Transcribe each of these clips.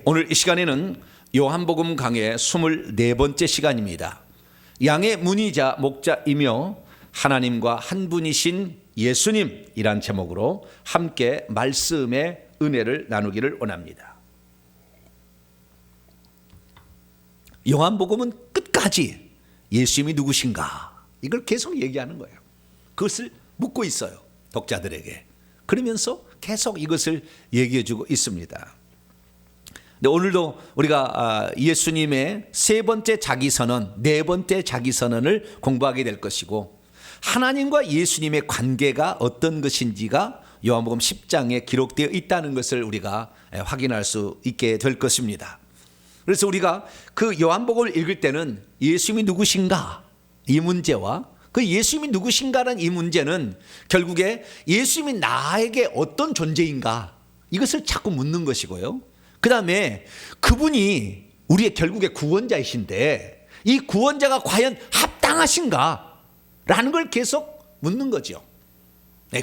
오늘 이 시간에는 요한복음 강의 24번째 시간입니다. 양의 문이자 목자이며 하나님과 한 분이신 예수님이란 제목으로 함께 말씀의 은혜를 나누기를 원합니다. 요한복음은 끝까지 예수님이 누구신가 이걸 계속 얘기하는 거예요. 그것을 묻고 있어요, 독자들에게. 그러면서 계속 이것을 얘기해주고 있습니다. 근데 오늘도 우리가 예수님의 세 번째 자기선언, 네 번째 자기선언을 공부하게 될 것이고, 하나님과 예수님의 관계가 어떤 것인지가 요한복음 10장에 기록되어 있다는 것을 우리가 확인할 수 있게 될 것입니다. 그래서 우리가 그 요한복음을 읽을 때는 예수님이 누구신가 이 문제와 그 예수님이 누구신가라는 이 문제는 결국에 예수님이 나에게 어떤 존재인가 이것을 자꾸 묻는 것이고요. 그 다음에 그분이 우리의 결국의 구원자이신데 이 구원자가 과연 합당하신가 라는 걸 계속 묻는 거죠.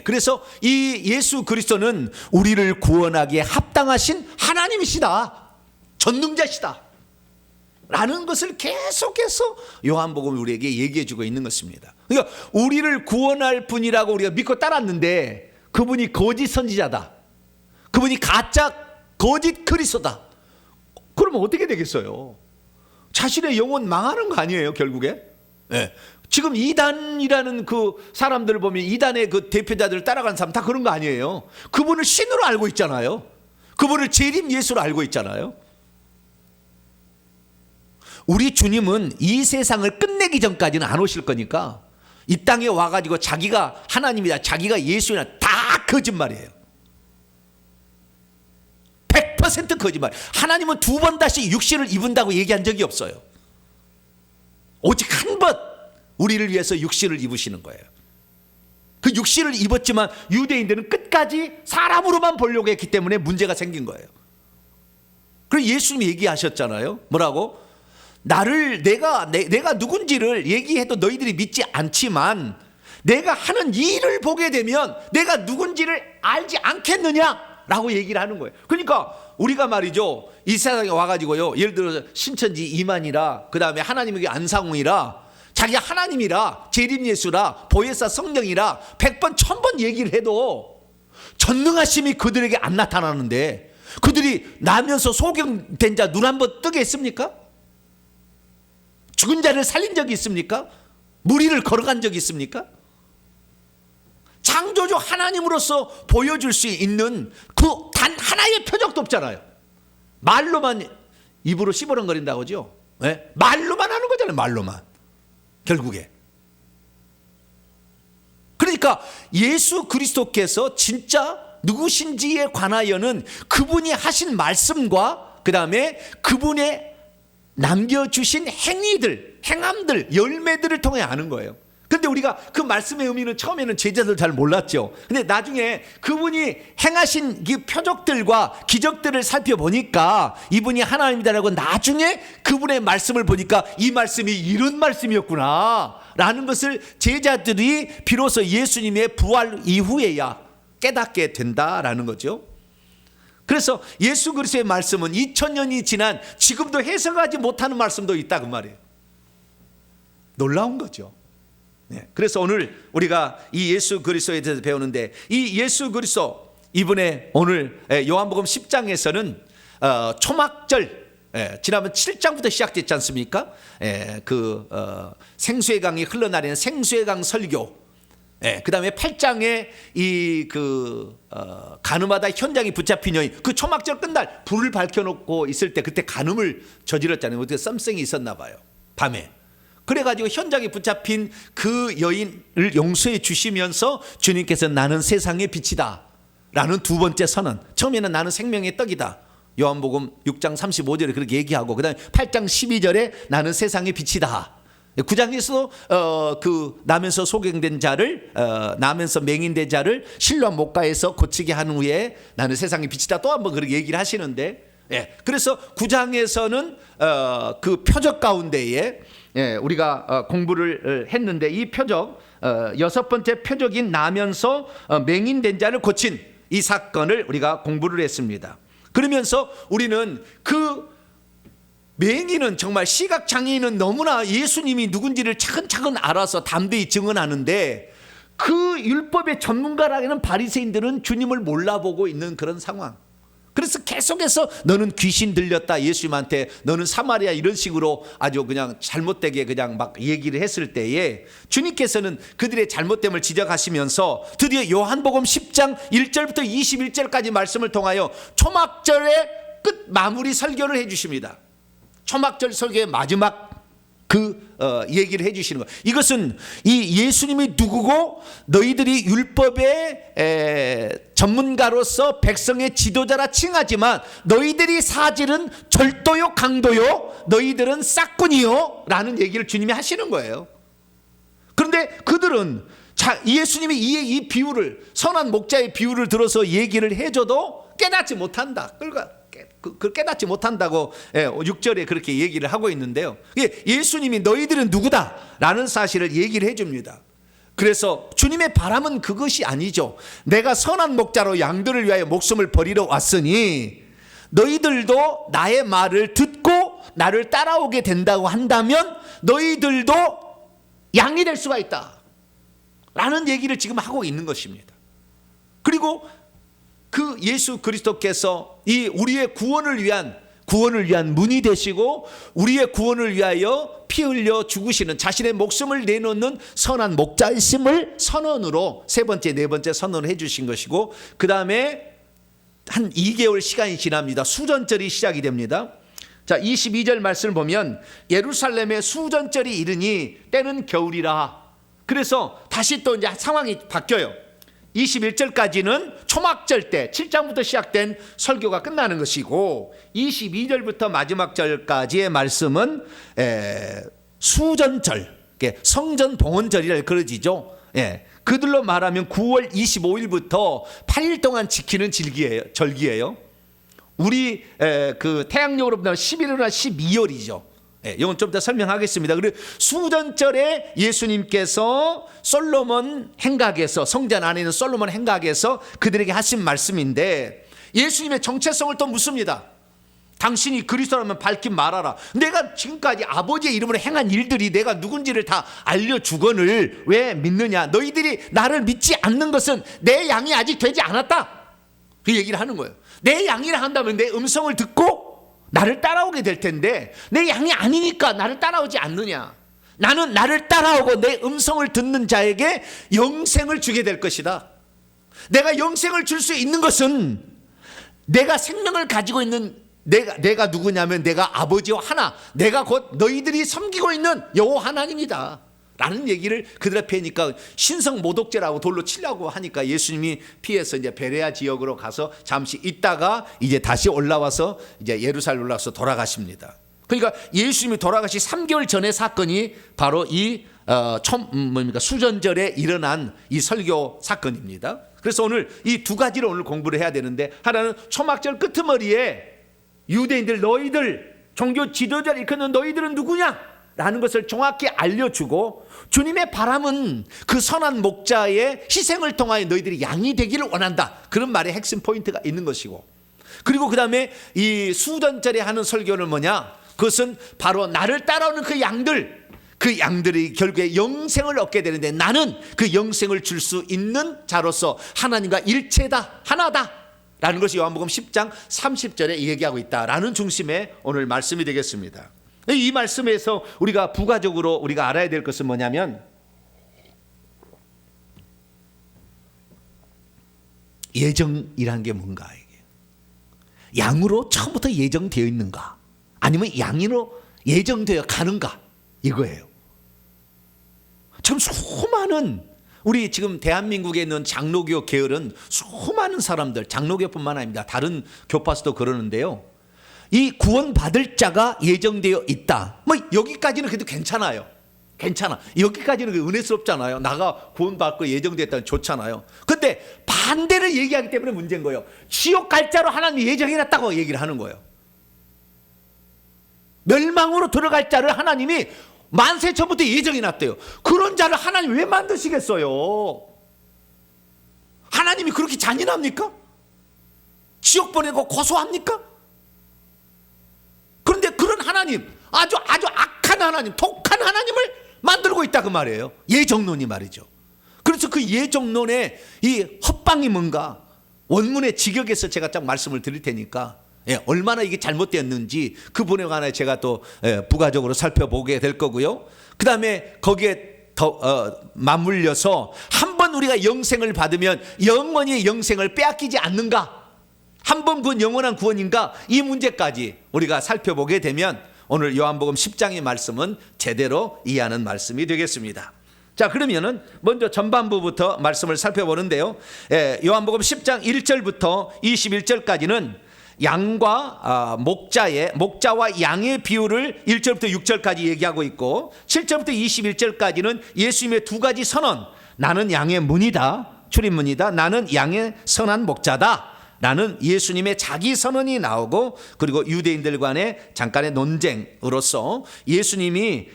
그래서 이 예수 그리스도는 우리를 구원하기에 합당하신 하나님이시다, 전능자시다 라는 것을 계속해서 요한복음이 우리에게 얘기해 주고 있는 것입니다. 그러니까 우리를 구원할 분이라고 우리가 믿고 따랐는데 그분이 거짓 선지자다, 그분이 가짜 거짓 그리스도다. 그러면 어떻게 되겠어요? 자신의 영혼 망하는 거 아니에요, 결국에? 지금 이단이라는 그 사람들을 보면 이단의 그 대표자들을 따라가는 사람 다 그런 거 아니에요? 그분을 신으로 알고 있잖아요. 그분을 재림 예수로 알고 있잖아요. 우리 주님은 이 세상을 끝내기 전까지는 안 오실 거니까 이 땅에 와가지고 자기가 하나님이다, 자기가 예수이다, 다 거짓말이에요. 100% 거짓말. 하나님은 두 번 다시 육신을 입은다고 얘기한 적이 없어요. 오직 한 번 우리를 위해서 육신을 입으시는 거예요. 그 육신을 입었지만 유대인들은 끝까지 사람으로만 보려고 했기 때문에 문제가 생긴 거예요. 그래서 예수님이 얘기하셨잖아요. 뭐라고? 내가 누군지를 얘기해도 너희들이 믿지 않지만 내가 하는 일을 보게 되면 내가 누군지를 알지 않겠느냐 라고 얘기를 하는 거예요. 그러니까 우리가 말이죠, 이 세상에 와가지고요, 예를 들어서 신천지 이만이라, 그 다음에 하나님에게 안상웅이라, 자기가 하나님이라, 재림예수라, 보혜사 성령이라 100번 1000번 얘기를 해도 전능하심이 그들에게 안 나타나는데 그들이 나면서 소경된 자 눈 한번 뜨게 했습니까? 죽은 자를 살린 적이 있습니까? 무리를 걸어간 적이 있습니까? 창조주 하나님으로서 보여줄 수 있는 그 단 하나의 표적도 없잖아요. 말로만 입으로 씹어렁거린다고 하죠. 말로만 하는 거잖아요. 말로만. 결국에. 그러니까 예수 그리스도께서 진짜 누구신지에 관하여는 그분이 하신 말씀과 그 다음에 그분의 남겨주신 행위들, 행함들, 열매들을 통해 아는 거예요. 그런데 우리가 그 말씀의 의미는 처음에는 제자들 잘 몰랐죠. 근데 나중에 그분이 행하신 그 표적들과 기적들을 살펴보니까 이분이 하나님이다라고 나중에 그분의 말씀을 보니까 이 말씀이 이런 말씀이었구나 라는 것을 제자들이 비로소 예수님의 부활 이후에야 깨닫게 된다라는 거죠. 그래서 예수 그리스도의 말씀은 2000년이 지난 지금도 해석하지 못하는 말씀도 있다 그 말이에요. 놀라운 거죠. 그래서 오늘 우리가 이 예수 그리스도에 대해서 배우는데, 이 예수 그리스도 이분의 오늘 요한복음 10장에서는 초막절, 지난번 7장부터 시작됐지 않습니까? 생수의 강이 흘러내리는 생수의 강 설교, 그 다음에 8장에 간음하다 현장이 붙잡힌 여인, 그 초막절 끝날 불을 밝혀놓고 있을 때 그때 간음을 저질렀잖아요. 그때 썸씽이 있었나 봐요, 밤에. 그래가지고 현장에 붙잡힌 그 여인을 용서해 주시면서 주님께서 나는 세상의 빛이다 라는 두 번째 선언, 처음에는 나는 생명의 떡이다, 요한복음 6장 35절에 그렇게 얘기하고, 그 다음에 8장 12절에 나는 세상의 빛이다, 9장에서도 나면서 소경된 자를, 나면서 맹인된 자를 실로암 목가에서 고치게 한 후에 나는 세상의 빛이다 또 한번 그렇게 얘기를 하시는데, 그래서 9장에서는 그 표적 가운데에 우리가 공부를 했는데, 이 표적, 여섯 번째 표적인 나면서 맹인된 자를 고친 이 사건을 우리가 공부를 했습니다. 그러면서 우리는 그 맹인은, 정말 시각장애인은 너무나 예수님이 누군지를 차근차근 알아서 담대히 증언하는데, 그 율법의 전문가라는 바리새인들은 주님을 몰라보고 있는 그런 상황. 그래서 계속해서 너는 귀신 들렸다 예수님한테, 너는 사마리아, 이런 식으로 아주 그냥 잘못되게 그냥 막 얘기를 했을 때에 주님께서는 그들의 잘못됨을 지적하시면서 드디어 요한복음 10장 1절부터 21절까지 말씀을 통하여 초막절의 끝 마무리 설교를 해주십니다. 초막절 설교의 마지막 얘기를 해주시는 거예요. 이것은 이 예수님이 누구고 너희들이 율법의 전문가로서 백성의 지도자라 칭하지만 너희들이 사실은 절도요 강도요 너희들은 싹군이요 라는 얘기를 주님이 하시는 거예요. 그런데 그들은 예수님이 이 비유를, 선한 목자의 비유를 들어서 얘기를 해줘도 깨닫지 못한다. 깨닫지 못한다고 6절에 그렇게 얘기를 하고 있는데요. 예수님이 너희들은 누구다 라는 사실을 얘기를 해줍니다. 그래서 주님의 바람은 그것이 아니죠. 내가 선한 목자로 양들을 위하여 목숨을 버리러 왔으니 너희들도 나의 말을 듣고 나를 따라오게 된다고 한다면 너희들도 양이 될 수가 있다 라는 얘기를 지금 하고 있는 것입니다. 그리고 그 예수 그리스도께서 이 우리의 구원을 위한 문이 되시고 우리의 구원을 위하여 피 흘려 죽으시는, 자신의 목숨을 내놓는 선한 목자이심을 선언으로 세 번째, 네 번째 선언을 해주신 것이고, 그 다음에 한 2개월 시간이 지납니다. 수전절이 시작이 됩니다. 자, 22절 말씀을 보면 예루살렘에 수전절이 이르니 때는 겨울이라. 그래서 다시 또 이제 상황이 바뀌어요. 21절까지는 초막절 때 7장부터 시작된 설교가 끝나는 것이고, 22절부터 마지막 절까지의 말씀은 수전절, 성전 봉헌절이라 그러지죠. 그들로 말하면 9월 25일부터 8일 동안 지키는 절기예요. 우리 그 태양력으로 보면 11월이나 12월이죠. 이건 좀 더 설명하겠습니다. 그리고 수전절에 예수님께서 솔로몬 행각에서, 성전 안에 있는 솔로몬 행각에서 그들에게 하신 말씀인데, 예수님의 정체성을 또 묻습니다. 당신이 그리스도라면 밝히 말하라. 내가 지금까지 아버지의 이름으로 행한 일들이 내가 누군지를 다 알려주거늘 왜 믿느냐. 너희들이 나를 믿지 않는 것은 내 양이 아직 되지 않았다, 그 얘기를 하는 거예요. 내 양이라 한다면 내 음성을 듣고 나를 따라오게 될 텐데 내 양이 아니니까 나를 따라오지 않느냐. 나는 나를 따라오고 내 음성을 듣는 자에게 영생을 주게 될 것이다. 내가 영생을 줄 수 있는 것은 내가 생명을 가지고 있는 내가 누구냐면 내가 아버지와 하나, 내가 곧 너희들이 섬기고 있는 여호와 하나님이다 라는 얘기를 그들 앞에 하니까 신성 모독죄라고 돌로 치려고 하니까 예수님이 피해서 이제 베레아 지역으로 가서 잠시 있다가 이제 다시 올라와서 이제 예루살렘 올라와서 돌아가십니다. 그러니까 예수님이 돌아가시 3개월 전의 사건이 바로 이 수전절에 일어난 이 설교 사건입니다. 그래서 오늘 이 두 가지를 오늘 공부를 해야 되는데, 하나는 초막절 끄트머리에 유대인들, 너희들 종교 지도자를 이끄는 너희들은 누구냐 라는 것을 정확히 알려주고, 주님의 바람은 그 선한 목자의 희생을 통하여 너희들이 양이 되기를 원한다, 그런 말의 핵심 포인트가 있는 것이고, 그리고 그 다음에 이 수전절에 하는 설교는 뭐냐, 그것은 바로 나를 따라오는 그 양들이 결국에 영생을 얻게 되는데 나는 그 영생을 줄 수 있는 자로서 하나님과 일체다, 하나다 라는 것이 요한복음 10장 30절에 얘기하고 있다라는 중심의 오늘 말씀이 되겠습니다. 이 말씀에서 우리가 부가적으로 우리가 알아야 될 것은 뭐냐면, 예정이란 게 뭔가, 이게 양으로 처음부터 예정되어 있는가 아니면 양으로 예정되어 가는가, 이거예요. 참 수많은 우리 지금 대한민국에 있는 장로교 계열은 수많은 사람들, 장로교뿐만 아닙니다, 다른 교파서도 그러는데요, 이 구원받을 자가 예정되어 있다. 뭐 여기까지는 그래도 괜찮아요. 괜찮아. 여기까지는 은혜스럽잖아요. 나가 구원받고 예정됐다는 좋잖아요. 근데 반대를 얘기하기 때문에 문제인 거예요. 지옥 갈 자로 하나님이 예정해놨다고 얘기를 하는 거예요. 멸망으로 들어갈 자를 하나님이 만세 전부터 예정해놨대요. 그런 자를 하나님 왜 만드시겠어요? 하나님이 그렇게 잔인합니까? 지옥 보내고 고소합니까? 그런데 그런 하나님, 아주 악한 하나님, 독한 하나님을 만들고 있다 그 말이에요. 예정론이 말이죠. 그래서 그 예정론의 이 헛방이 뭔가 원문의 직역에서 제가 딱 말씀을 드릴 테니까 얼마나 이게 잘못되었는지 그 부분에 관해 제가 또 부가적으로 살펴보게 될 거고요. 그 다음에 거기에 더 맞물려서 한번 우리가 영생을 받으면 영원히 영생을 빼앗기지 않는가, 한번 그 영원한 구원인가, 이 문제까지 우리가 살펴보게 되면 오늘 요한복음 10장의 말씀은 제대로 이해하는 말씀이 되겠습니다. 자, 그러면은 먼저 전반부부터 말씀을 살펴보는데요. 요한복음 10장 1절부터 21절까지는 양과 목자와 양의 비유를 1절부터 6절까지 얘기하고 있고, 7절부터 21절까지는 예수님의 두 가지 선언, 나는 양의 문이다, 출입문이다, 나는 양의 선한 목자다 라는 예수님의 자기 선언이 나오고, 그리고 유대인들 간의 잠깐의 논쟁으로서 예수님이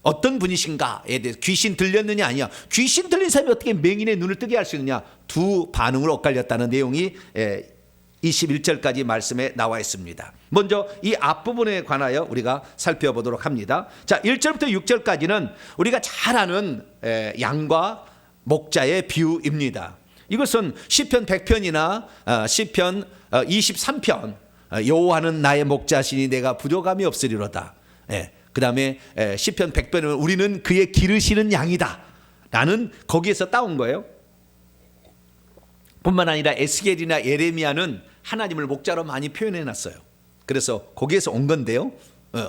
어떤 분이신가에 대해서, 귀신 들렸느냐 아니냐, 귀신 들린 사람이 어떻게 맹인의 눈을 뜨게 할 수 있느냐, 두 반응으로 엇갈렸다는 내용이 21절까지 말씀에 나와 있습니다. 먼저 이 앞부분에 관하여 우리가 살펴보도록 합니다. 자, 1절부터 6절까지는 우리가 잘 아는 양과 목자의 비유입니다. 이것은 시편 100편이나 시편 23편, 여호와는 나의 목자시니 내가 부족함이 없으리로다. 그 다음에 시편 100편은 우리는 그의 기르시는 양이다 라는 거기에서 따온 거예요. 뿐만 아니라 에스겔이나 예레미야는 하나님을 목자로 많이 표현해 놨어요. 그래서 거기에서 온 건데요.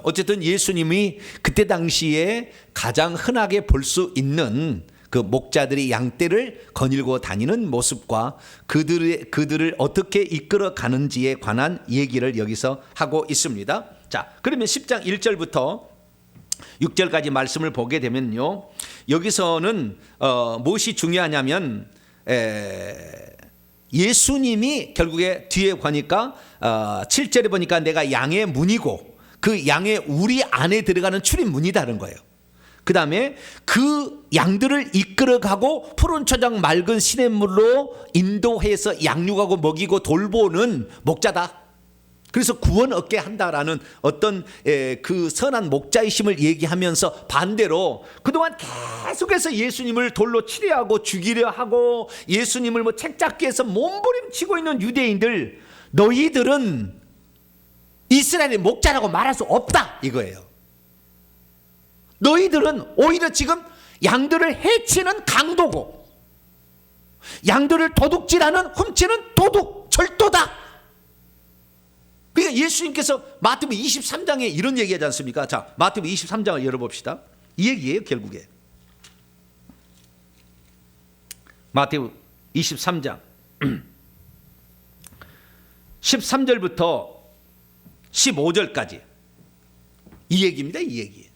어쨌든 예수님이 그때 당시에 가장 흔하게 볼 수 있는 그 목자들이 양떼를 거닐고 다니는 모습과 그들을 어떻게 이끌어 가는지에 관한 얘기를 여기서 하고 있습니다. 자, 그러면 10장 1절부터 6절까지 말씀을 보게 되면요, 여기서는 무엇이 중요하냐면 예수님이 결국에 뒤에 보니까 7절에 보니까 내가 양의 문이고 그 양의 우리 안에 들어가는 출입문이다는 거예요. 그 다음에 그 양들을 이끌어가고 푸른 초장 맑은 시냇물로 인도해서 양육하고 먹이고 돌보는 목자다. 그래서 구원 얻게 한다라는 어떤 그 선한 목자이심을 얘기하면서, 반대로 그동안 계속해서 예수님을 돌로 치려하고 죽이려 하고 예수님을 뭐 책잡기 해서 몸부림치고 있는 유대인들, 너희들은 이스라엘의 목자라고 말할 수 없다 이거예요. 너희들은 오히려 지금 양들을 해치는 강도고, 양들을 도둑질하는, 훔치는 도둑, 절도다. 그러니까 예수님께서 마태복음 23장에 이런 얘기하지 않습니까? 자, 마태복음 23장을 열어봅시다. 이 얘기예요 결국에. 마태복음 23장 13절부터 15절까지 이 얘기입니다. 이 얘기.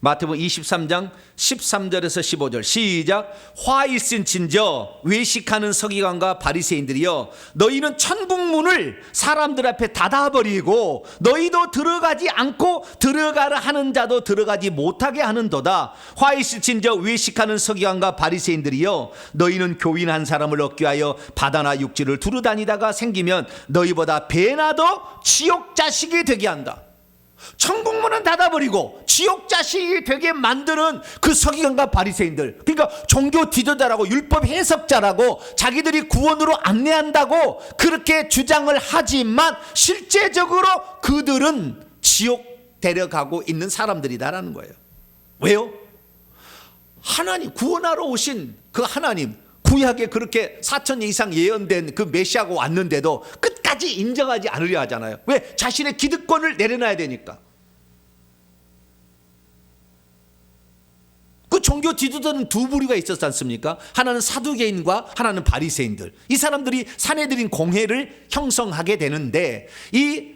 마태복음 23장 13절에서 15절 시작. 화 있은진저 외식하는 서기관과 바리새인들이여, 너희는 천국문을 사람들 앞에 닫아버리고 너희도 들어가지 않고 들어가라 하는 자도 들어가지 못하게 하는도다. 화 있을진저 외식하는 서기관과 바리새인들이여, 너희는 교인 한 사람을 얻기 위하여 바다나 육지를 두루다니다가 생기면 너희보다 배나 더 지옥 자식이 되게 한다. 천국문은 닫아버리고 지옥 자식이 되게 만드는 그 서기관과 바리새인들, 그러니까 종교 지도자라고 율법 해석자라고 자기들이 구원으로 안내한다고 그렇게 주장을 하지만 실제적으로 그들은 지옥 데려가고 있는 사람들이다라는 거예요. 왜요? 하나님 구원하러 오신 그 하나님, 구약에 그렇게 4,000년 이상 예언된 그 메시아가 왔는데도 끝까지 인정하지 않으려 하잖아요. 왜? 자신의 기득권을 내려놔야 되니까. 그 종교 지도자는 두 부류가 있었지 않습니까? 하나는 사두개인과 하나는 바리새인들. 이 사람들이 사내들인 공회를 형성하게 되는데, 이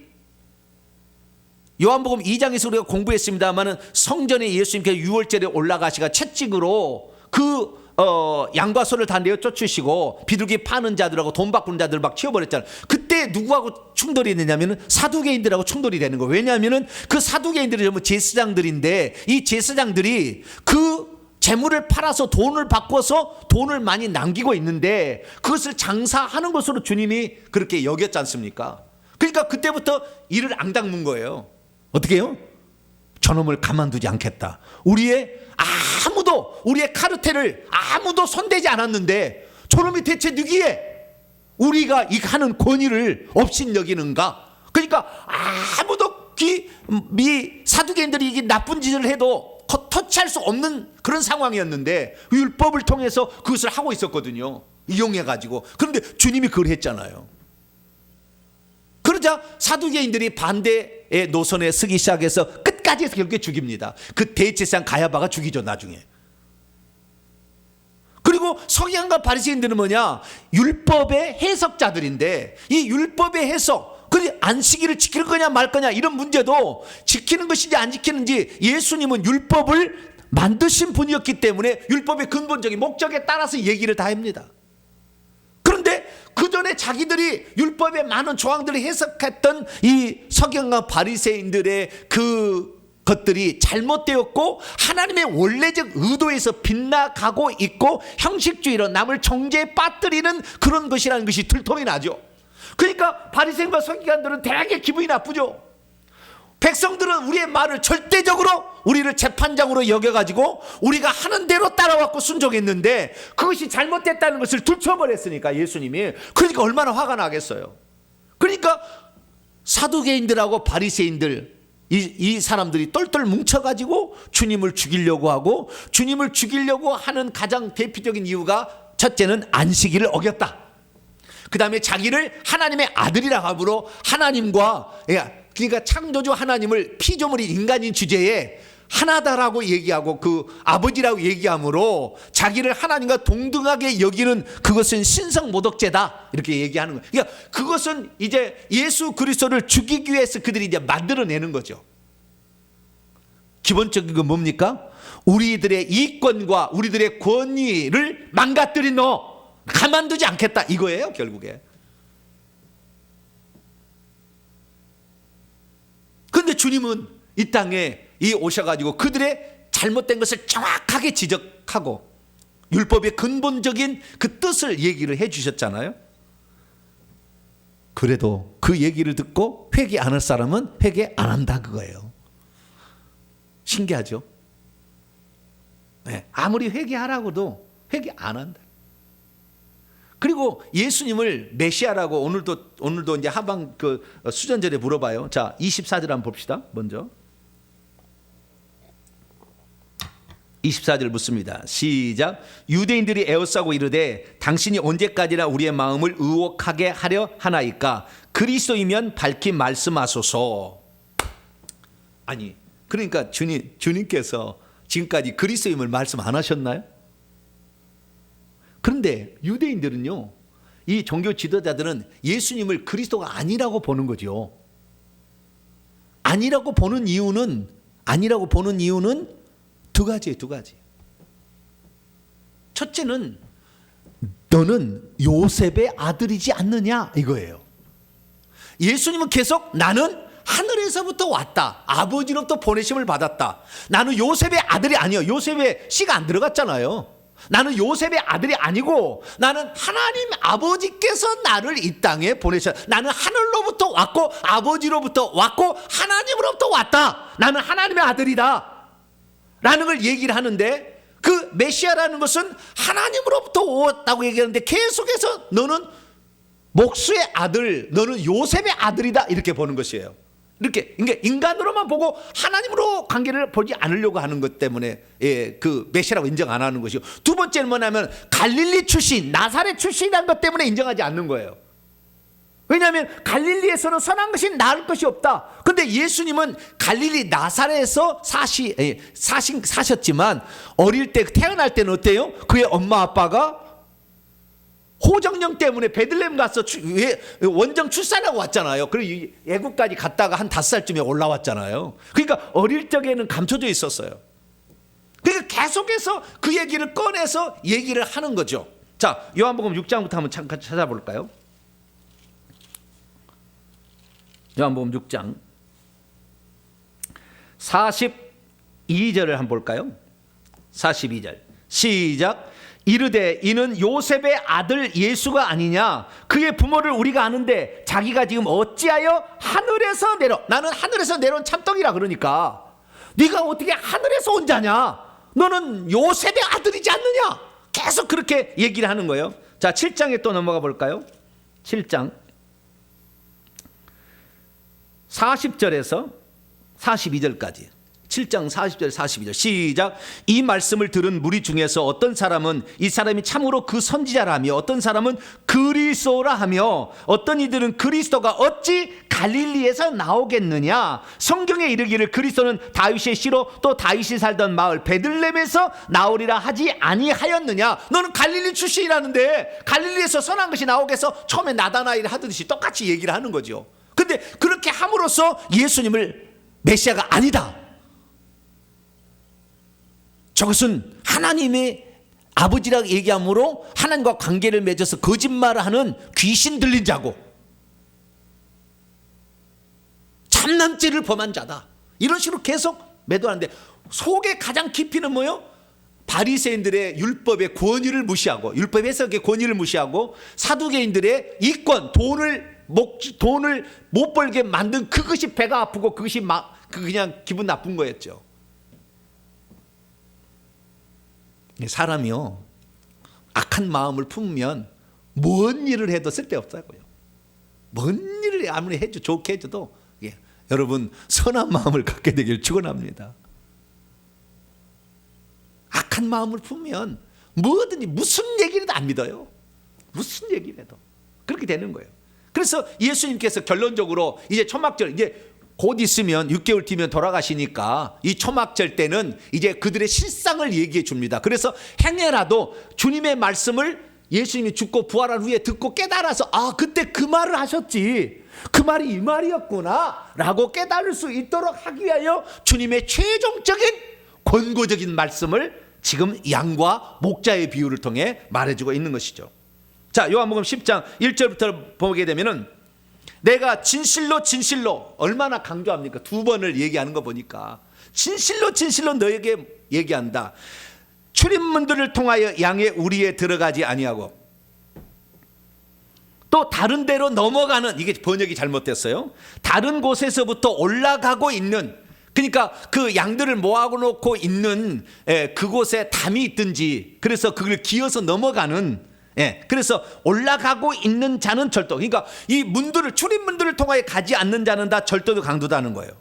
요한복음 2장에서 우리가 공부했습니다마는 성전에 예수님께서 유월절에 올라가시가 채찍으로 그 양과 소를 다 내어 쫓으시고 비둘기 파는 자들하고 돈 바꾸는 자들 막 치워버렸잖아요. 그때 누구하고 충돌이 되냐면은 사두개인들하고 충돌이 되는 거예요. 왜냐하면은 그 사두개인들이 전부 제사장들인데, 이 제사장들이 그 재물을 팔아서 돈을 바꿔서 돈을 많이 남기고 있는데 그것을 장사하는 것으로 주님이 그렇게 여겼지 않습니까? 그러니까 그때부터 이를 앙당문 거예요. 어떻게 해요? 저놈을 가만두지 않겠다. 우리의 카르텔을 아무도 손대지 않았는데 저놈이 대체 누구에 우리가 이 하는 권위를 업신여기는가? 그러니까 아무도 사두개인들이 이 나쁜 짓을 해도 터치할 수 없는 그런 상황이었는데 율법을 통해서 그것을 하고 있었거든요. 이용해가지고. 그런데 주님이 그걸 했잖아요. 그러자 사두개인들이 반대의 노선에 서기 시작해서 끝까지 해서 결국에 죽입니다. 그 대제사장 가야바가 죽이죠, 나중에. 그리고 서기관과 바리새인들은 뭐냐? 율법의 해석자들인데 이 율법의 해석, 그 안식일을 지킬 거냐 말 거냐 이런 문제도 지키는 것인지 안 지키는지 예수님은 율법을 만드신 분이었기 때문에 율법의 근본적인 목적에 따라서 얘기를 다 합니다. 그런데 그 전에 자기들이 율법의 많은 조항들을 해석했던 이 서기관과 바리새인들의 그 것들이 잘못되었고 하나님의 원래적 의도에서 빗나가고 있고 형식주의로 남을 정죄에 빠뜨리는 그런 것이라는 것이 들통이 나죠. 그러니까 바리새인과 서기관들은 되게 기분이 나쁘죠. 백성들은 우리의 말을 절대적으로 우리를 재판장으로 여겨가지고 우리가 하는 대로 따라왔고 순종했는데 그것이 잘못됐다는 것을 들춰버렸으니까 예수님이. 그러니까 얼마나 화가 나겠어요. 그러니까 사두개인들하고 바리새인들 이 사람들이 똘똘 뭉쳐가지고 주님을 죽이려고 하고, 주님을 죽이려고 하는 가장 대표적인 이유가 첫째는 안식일을 어겼다. 그 다음에 자기를 하나님의 아들이라 함으로 하나님과, 그러니까 창조주 하나님을 피조물인 인간인 주제에 하나다라고 얘기하고 그 아버지라고 얘기함으로 자기를 하나님과 동등하게 여기는 그것은 신성모독죄다 이렇게 얘기하는 거예요. 그러니까 그것은 이제 예수 그리스도를 죽이기 위해서 그들이 이제 만들어내는 거죠. 기본적인 건 뭡니까? 우리들의 이권과 우리들의 권위를 망가뜨린 너 가만두지 않겠다 이거예요, 결국에. 그런데 주님은 이 땅에 오셔가지고 그들의 잘못된 것을 정확하게 지적하고 율법의 근본적인 그 뜻을 얘기를 해 주셨잖아요. 그래도 그 얘기를 듣고 회개 안 할 사람은 회개 안 한다 그거예요. 신기하죠? 네, 아무리 회개하라고도 회개 안 한다. 그리고 예수님을 메시아라고 오늘도 이제 하방 그 수전절에 물어봐요. 자, 24절 한번 봅시다. 먼저 24절 묻습니다. 시작. 유대인들이 에워싸고 이르되 당신이 언제까지나 우리의 마음을 의혹하게 하려 하나이까? 그리스도이면 밝히 말씀하소서. 아니, 그러니까 주님께서 지금까지 그리스도임을 말씀 안 하셨나요? 그런데 유대인들은요, 이 종교 지도자들은 예수님을 그리스도가 아니라고 보는 거죠. 아니라고 보는 이유는 두 가지. 첫째는 너는 요셉의 아들이지 않느냐 이거예요. 예수님은 계속 나는 하늘에서부터 왔다. 아버지로부터 보내심을 받았다. 나는 요셉의 아들이 아니요. 요셉의 씨가 안 들어갔잖아요. 나는 요셉의 아들이 아니고 나는 하나님 아버지께서 나를 이 땅에 보내셔. 나는 하늘로부터 왔고 아버지로부터 왔고 하나님으로부터 왔다. 나는 하나님의 아들이다 라는 걸 얘기를 하는데, 그 메시아라는 것은 하나님으로부터 왔다고 얘기하는데 계속해서 너는 목수의 아들, 너는 요셉의 아들이다 이렇게 보는 것이에요. 이렇게 그러니까 인간으로만 보고 하나님으로 관계를 보지 않으려고 하는 것 때문에 그 메시아라고 인정 안 하는 것이고, 두 번째는 뭐냐면 갈릴리 출신, 나사렛 출신이라는 것 때문에 인정하지 않는 거예요. 왜냐하면 갈릴리에서는 선한 것이 나을 것이 없다. 그런데 예수님은 갈릴리 나사렛에서 사셨지만 어릴 때 태어날 때는 어때요? 그의 엄마 아빠가 호정령 때문에 베들레헴 가서 원정 출산하고 왔잖아요. 그리고 애국까지 갔다가 한 5살쯤에 올라왔잖아요. 그러니까 어릴 적에는 감춰져 있었어요. 그러니까 계속해서 그 얘기를 꺼내서 얘기를 하는 거죠. 자, 요한복음 6장부터 한번 잠깐 찾아볼까요? 요한복음 6장 42절을 한번 볼까요? 42절 시작. 이르되 이는 요셉의 아들 예수가 아니냐. 그의 부모를 우리가 아는데 자기가 지금 어찌하여 하늘에서 내려, 나는 하늘에서 내려온 참떡이라 그러니까 네가 어떻게 하늘에서 온 자냐, 너는 요셉의 아들이지 않느냐, 계속 그렇게 얘기를 하는 거예요. 자, 7장에 또 넘어가 볼까요? 7장 40절에서 42절까지. 7장 40절 42절 시작. 이 말씀을 들은 무리 중에서 어떤 사람은 이 사람이 참으로 그 선지자라며 어떤 사람은 그리스도라 하며 어떤 이들은 그리스도가 어찌 갈릴리에서 나오겠느냐. 성경에 이르기를 그리스도는 다윗의 씨로 또 다윗이 살던 마을 베들레헴에서 나오리라 하지 아니하였느냐. 너는 갈릴리 출신이라는데 갈릴리에서 선한 것이 나오겠어? 처음에 나다나엘 하듯이 똑같이 얘기를 하는 거죠. 근데 그렇게 함으로써 예수님을 메시아가 아니다, 저것은 하나님의 아버지라고 얘기함으로 하나님과 관계를 맺어서 거짓말을 하는 귀신 들린 자고 참남죄를 범한 자다, 이런 식으로 계속 매도하는데 속에 가장 깊이는 뭐요? 바리새인들의 율법의 권위를 무시하고, 율법 해석의 권위를 무시하고, 사두개인들의 이권, 돈을 못 벌게 만든 그것이 배가 아프고 그것이 그냥 기분 나쁜 거였죠. 사람이요, 악한 마음을 품으면 뭔 일을 해도 쓸데없다고요. 뭔 일을 아무리 좋게 해줘도, 여러분 선한 마음을 갖게 되길 축원합니다. 악한 마음을 품으면 뭐든지 무슨 얘기라도 안 믿어요. 무슨 얘기라도 그렇게 되는 거예요. 그래서 예수님께서 결론적으로 이제 초막절, 이제 곧 있으면 6개월 뒤면 돌아가시니까 이 초막절 때는 이제 그들의 실상을 얘기해 줍니다. 그래서 행여라도 주님의 말씀을 예수님이 죽고 부활한 후에 듣고 깨달아서, 아, 그때 그 말을 하셨지, 그 말이 이 말이었구나 라고 깨달을 수 있도록 하기 위하여 주님의 최종적인 권고적인 말씀을 지금 양과 목자의 비유를 통해 말해주고 있는 것이죠. 자, 요한복음 10장 1절부터 보게 되면은 내가 진실로 진실로, 얼마나 강조합니까? 2번을 얘기하는 거 보니까 진실로 진실로 너에게 얘기한다. 출입문들을 통하여 양의 우리에 들어가지 아니하고 또 다른 데로 넘어가는, 이게 번역이 잘못됐어요. 다른 곳에서부터 올라가고 있는, 그러니까 그 양들을 모아놓고 있는 그곳에 담이 있든지, 그래서 그걸 기어서 넘어가는, 그래서 올라가고 있는 자는 절도, 그러니까 이 문들을, 출입문들을 통하여 가지 않는 자는 다 절도도 강도다는 거예요.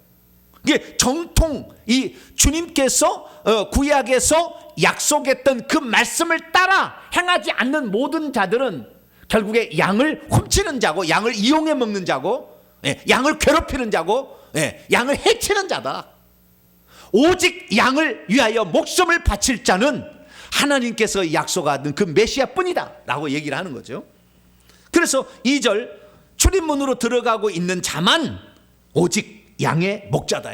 이게 정통 이 주님께서 구약에서 약속했던 그 말씀을 따라 행하지 않는 모든 자들은 결국에 양을 훔치는 자고, 양을 이용해 먹는 자고, 양을 괴롭히는 자고, 양을 해치는 자다. 오직 양을 위하여 목숨을 바칠 자는 하나님께서 약속하던 그 메시아뿐이다 라고 얘기를 하는 거죠. 그래서 2절 출입문으로 들어가고 있는 자만 오직 양의 목자다.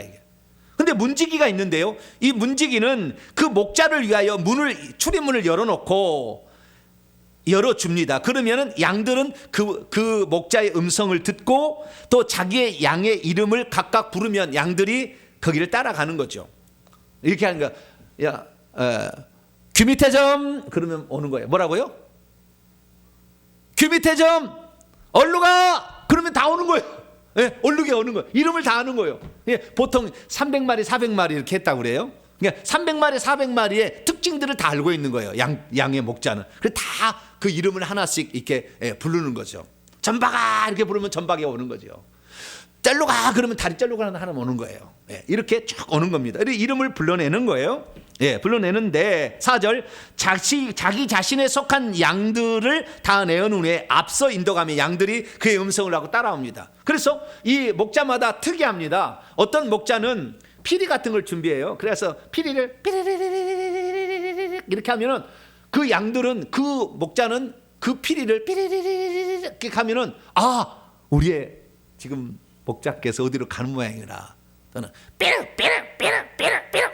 근데 문지기가 있는데요, 이 문지기는 그 목자를 위하여 출입문을 열어줍니다. 그러면은 양들은 그 목자의 음성을 듣고 또 자기의 양의 이름을 각각 부르면 양들이 거기를 따라가는 거죠. 이렇게 하는 거야. 규미태점 그러면 오는 거예요. 뭐라고요? 규미태점 얼루 가 그러면 다 오는 거예요. 얼룩에 오는 거예요. 이름을 다 아는 거예요. 보통 300마리 400마리 이렇게 했다고 그래요. 그러니까 300마리 400마리의 특징들을 다 알고 있는 거예요. 양의 목자는. 그래서 다 그 이름을 하나씩 이렇게 부르는 거죠. 전박아 이렇게 부르면 전박이 오는 거죠. 짤로 가 그러면 다리 짤로 가는 하나 오는 거예요. 이렇게 쭉 오는 겁니다. 이름을 불러내는 거예요. 불러내는데 4절 자기 자신에 속한 양들을 다 내어 후에 앞서 인도가며 양들이 그의 음성을 하고 따라옵니다. 그래서 이 목자마다 특이합니다. 어떤 목자는 피리 같은 걸 준비해요. 그래서 피리를 이렇게 하면은 그 양들은, 그 목자는 그 피리를 이렇게 하면은, 아, 우리의 지금 목자께서 어디로 가는 모양이구나. 저는 삐르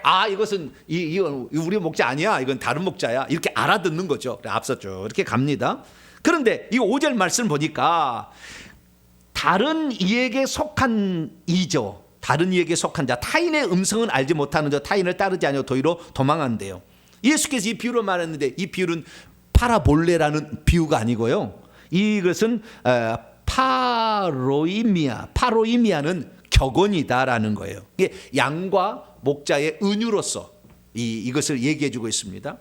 아, 이것은 이건 우리 목자 아니야, 이건 다른 목자야, 이렇게 알아듣는 거죠. 앞서 쭉 이렇게 갑니다. 그런데 이 5절 말씀 보니까 다른 이에게 속한 이죠. 다른 이에게 속한 자, 타인의 음성은 알지 못하는 자 타인을 따르지 아니하고 도리로 도망한대요. 예수께서 이 비유를 말했는데 이 비유는 파라볼레라는 비유가 아니고요. 이것은 파로이미아는 격언이다라는 거예요. 이게 양과 목자의 은유로서 이것을 얘기해 주고 있습니다.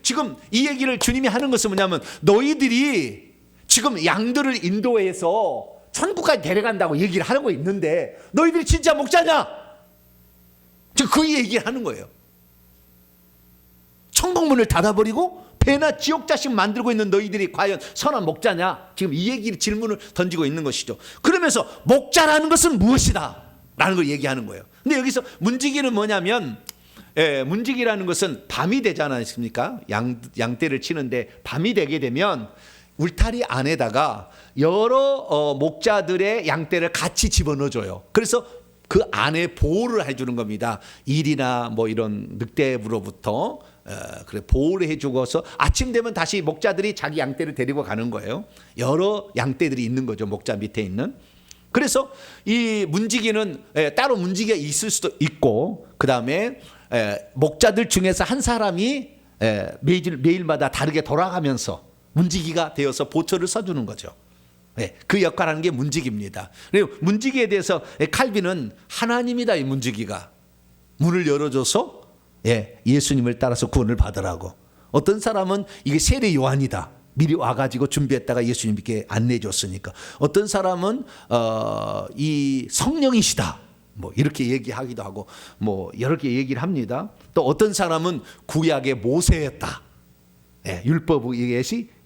지금 이 얘기를 주님이 하는 것은 뭐냐면 너희들이 지금 양들을 인도해서 천국까지 데려간다고 얘기를 하고 있는데 너희들이 진짜 목자냐? 지금 그 얘기를 하는 거예요. 천국문을 닫아버리고 배나 지옥 자식 만들고 있는 너희들이 과연 선한 목자냐? 지금 이 얘기를 질문을 던지고 있는 것이죠. 그러면서 목자라는 것은 무엇이다? 라는 걸 얘기하는 거예요. 근데 여기서 문지기는 뭐냐면 문지기라는 것은 밤이 되지 않습니까? 양떼를 치는데 밤이 되게 되면 울타리 안에다가 여러 목자들의 양떼를 같이 집어넣어줘요. 그래서 그 안에 보호를 해주는 겁니다. 일이나 뭐 이런 늑대로부터 그래 보호를 해주고서 아침 되면 다시 목자들이 자기 양떼를 데리고 가는 거예요. 여러 양떼들이 있는 거죠. 목자 밑에 있는. 그래서 이 문지기는 따로 문지기가 있을 수도 있고 그 다음에 목자들 중에서 한 사람이 매일마다 다르게 돌아가면서 문지기가 되어서 보초를 써주는 거죠. 그 역할하는 게 문지기입니다. 그리고 문지기에 대해서 칼빈은 하나님이다. 이 문지기가 문을 열어줘서 예수님을 따라서 구원을 받으라고. 어떤 사람은 이게 세례 요한이다. 미리 와가지고 준비했다가 예수님께 안내해줬으니까. 어떤 사람은 이 성령이시다. 뭐 이렇게 얘기하기도 하고 뭐 여러 개 얘기를 합니다. 또 어떤 사람은 구약의 모세였다.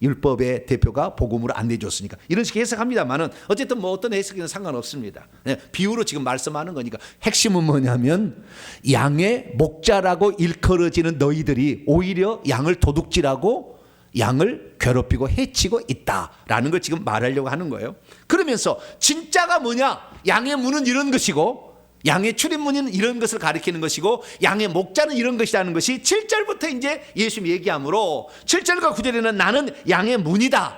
율법의 대표가 복음으로 안내해줬으니까 이런 식으로 해석합니다만은 어쨌든 뭐 어떤 해석이든 상관없습니다. 비유로 지금 말씀하는 거니까 핵심은 뭐냐면 양의 목자라고 일컬어지는 너희들이 오히려 양을 도둑질하고 양을 괴롭히고 해치고 있다라는 걸 지금 말하려고 하는 거예요. 그러면서 진짜가 뭐냐? 양의 문은 이런 것이고 양의 출입문은 이런 것을 가리키는 것이고 양의 목자는 이런 것이라는 것이 7절부터 이제 예수님이 얘기하므로 7절과 9절에는 나는 양의 문이다.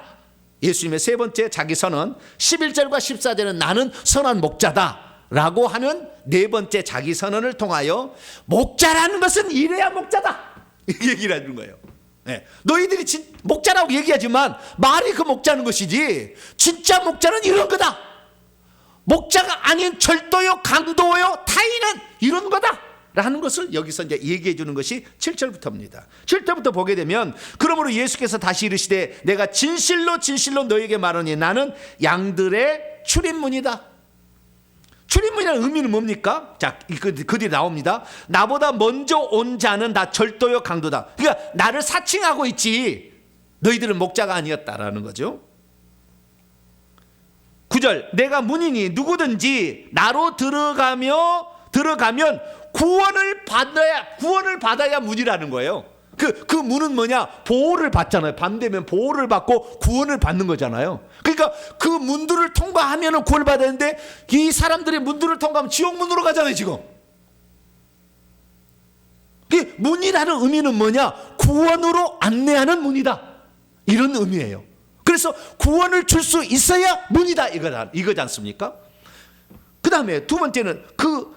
예수님의 세 번째 자기 선언. 11절과 14절은 나는 선한 목자다 라고 하는 네 번째 자기 선언을 통하여 목자라는 것은 이래야 목자다 이 얘기를 하는 거예요. 너희들이 목자라고 얘기하지만 말이 그 목자는 것이지 진짜 목자는 이런 거다. 목자가 아닌 절도요, 강도요, 타인은 이런 거다 라는 것을 여기서 이제 얘기해 주는 것이 7절부터입니다. 7절부터 보게 되면 그러므로 예수께서 다시 이르시되 내가 진실로 진실로 너에게 말하니 나는 양들의 출입문이다. 출입문이라는 의미는 뭡니까? 자, 그 뒤에 나옵니다. 나보다 먼저 온 자는 다 절도요, 강도다. 그러니까 나를 사칭하고 있지 너희들은 목자가 아니었다라는 거죠. 9절 내가 문이니 누구든지 나로 들어가면 구원을 받아야 문이라는 거예요. 그 문은 뭐냐? 보호를 받잖아요. 밤 되면 보호를 받고 구원을 받는 거잖아요. 그러니까 그 문들을 통과하면 구원을 받았는데 이 사람들이 문들을 통과하면 지옥문으로 가잖아요. 지금 그 문이라는 의미는 뭐냐? 구원으로 안내하는 문이다 이런 의미예요. 그래서 구원을 줄 수 있어야 문이다 이거지 않습니까? 그 다음에 두 번째는 그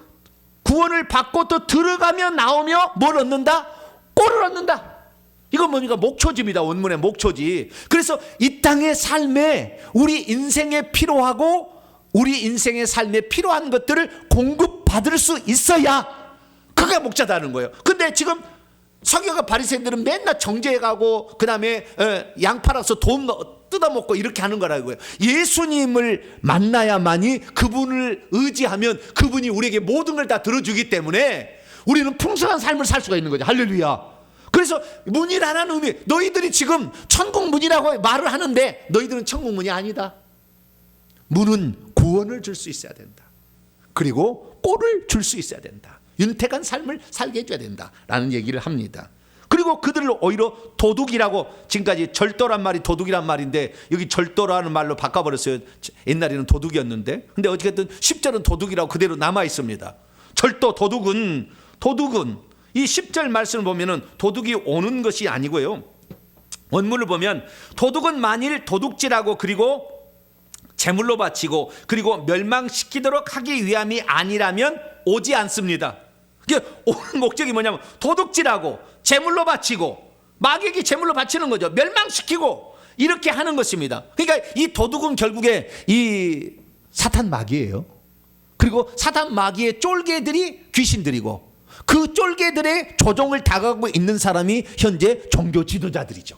구원을 받고 또 들어가며 나오며 뭘 얻는다? 꼴을 얻는다. 이건 뭡니까? 목초지입니다. 원문의 목초지. 그래서 이 땅의 삶에 우리 인생에 필요하고 우리 인생의 삶에 필요한 것들을 공급받을 수 있어야 그가 목자다는 거예요. 근데 지금 서기관과 바리새인들은 맨날 정죄해가고 그 다음에 양 팔아서 돈 뜯어먹고 이렇게 하는 거라고요. 예수님을 만나야만이 그분을 의지하면 그분이 우리에게 모든 걸 다 들어주기 때문에 우리는 풍성한 삶을 살 수가 있는 거죠. 할렐루야. 그래서 문이라는 의미, 너희들이 지금 천국 문이라고 말을 하는데 너희들은 천국 문이 아니다. 문은 구원을 줄 수 있어야 된다. 그리고 꼴을 줄 수 있어야 된다. 윤택한 삶을 살게 해줘야 된다라는 얘기를 합니다. 그리고 그들을 오히려 도둑이라고, 지금까지 절도란 말이 도둑이란 말인데 여기 절도라는 말로 바꿔버렸어요. 옛날에는 도둑이었는데, 근데 어쨌든 10절은 도둑이라고 그대로 남아 있습니다. 절도, 도둑은 이 10절 말씀을 보면은 도둑이 오는 것이 아니고요. 원문을 보면 도둑은 만일 도둑질하고 그리고 제물로 바치고 그리고 멸망시키도록 하기 위함이 아니라면 오지 않습니다. 그게 오는 목적이 뭐냐면 도둑질하고 제물로 바치고 마귀에게 제물로 바치는 거죠. 멸망시키고 이렇게 하는 것입니다. 그러니까 이 도둑은 결국에 이 사탄 마귀예요. 그리고 사탄 마귀의 쫄개들이 귀신들이고 그 쫄개들의 조종을 당하고 있는 사람이 현재 종교 지도자들이죠.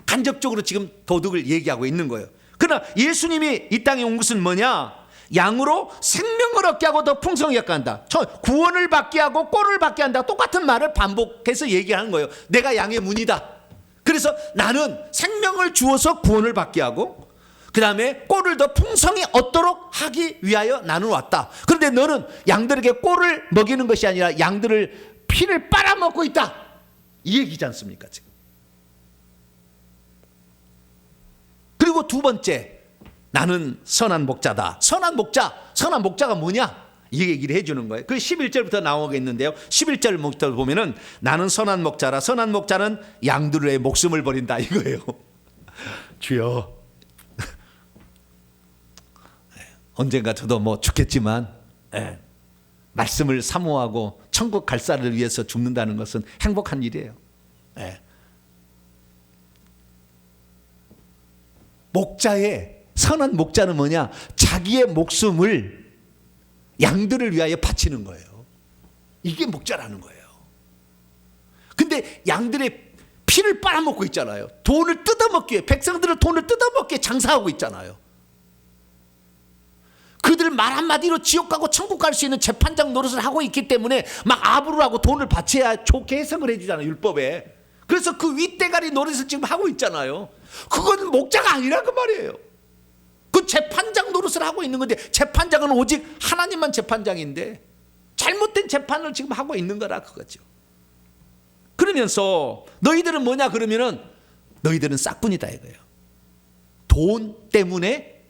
간접적으로 지금 도둑을 얘기하고 있는 거예요. 그러나 예수님이 이 땅에 온 것은 뭐냐? 양으로 생명을 얻게 하고 더 풍성히 얻게 한다. 구원을 받게 하고 꼴을 받게 한다. 똑같은 말을 반복해서 얘기하는 거예요. 내가 양의 문이다. 그래서 나는 생명을 주어서 구원을 받게 하고 그 다음에 꼴을 더 풍성히 얻도록 하기 위하여 나는 왔다. 그런데 너는 양들에게 꼴을 먹이는 것이 아니라 양들을 피를 빨아먹고 있다. 이 얘기지 않습니까 지금? 그리고 두 번째, 나는 선한 목자다. 선한 목자가 뭐냐? 이 얘기를 해주는 거예요. 그 11절부터 나오겠는데요. 11절부터 보면은 나는 선한 목자라. 선한 목자는 양들의 목숨을 버린다 이거예요. 주여, 언젠가 저도 뭐 죽겠지만 말씀을 사모하고 천국 갈사를 위해서 죽는다는 것은 행복한 일이에요. 선한 목자는 뭐냐? 자기의 목숨을 양들을 위하여 바치는 거예요. 이게 목자라는 거예요. 근데 양들의 피를 빨아먹고 있잖아요. 돈을 뜯어먹기 위해, 백성들은 돈을 뜯어먹기에 장사하고 있잖아요. 그들 말 한마디로 지옥 가고 천국 갈 수 있는 재판장 노릇을 하고 있기 때문에 막 아부를 하고 돈을 바쳐야 좋게 해석을 해주잖아요, 율법에. 그래서 그 윗대가리 노릇을 지금 하고 있잖아요. 그건 목자가 아니라 그 말이에요. 그 재판장 노릇을 하고 있는 건데, 재판장은 오직 하나님만 재판장인데 잘못된 재판을 지금 하고 있는 거라 그거죠. 그러면서 너희들은 뭐냐 그러면은 너희들은 싹꾼이다 이거예요. 돈 때문에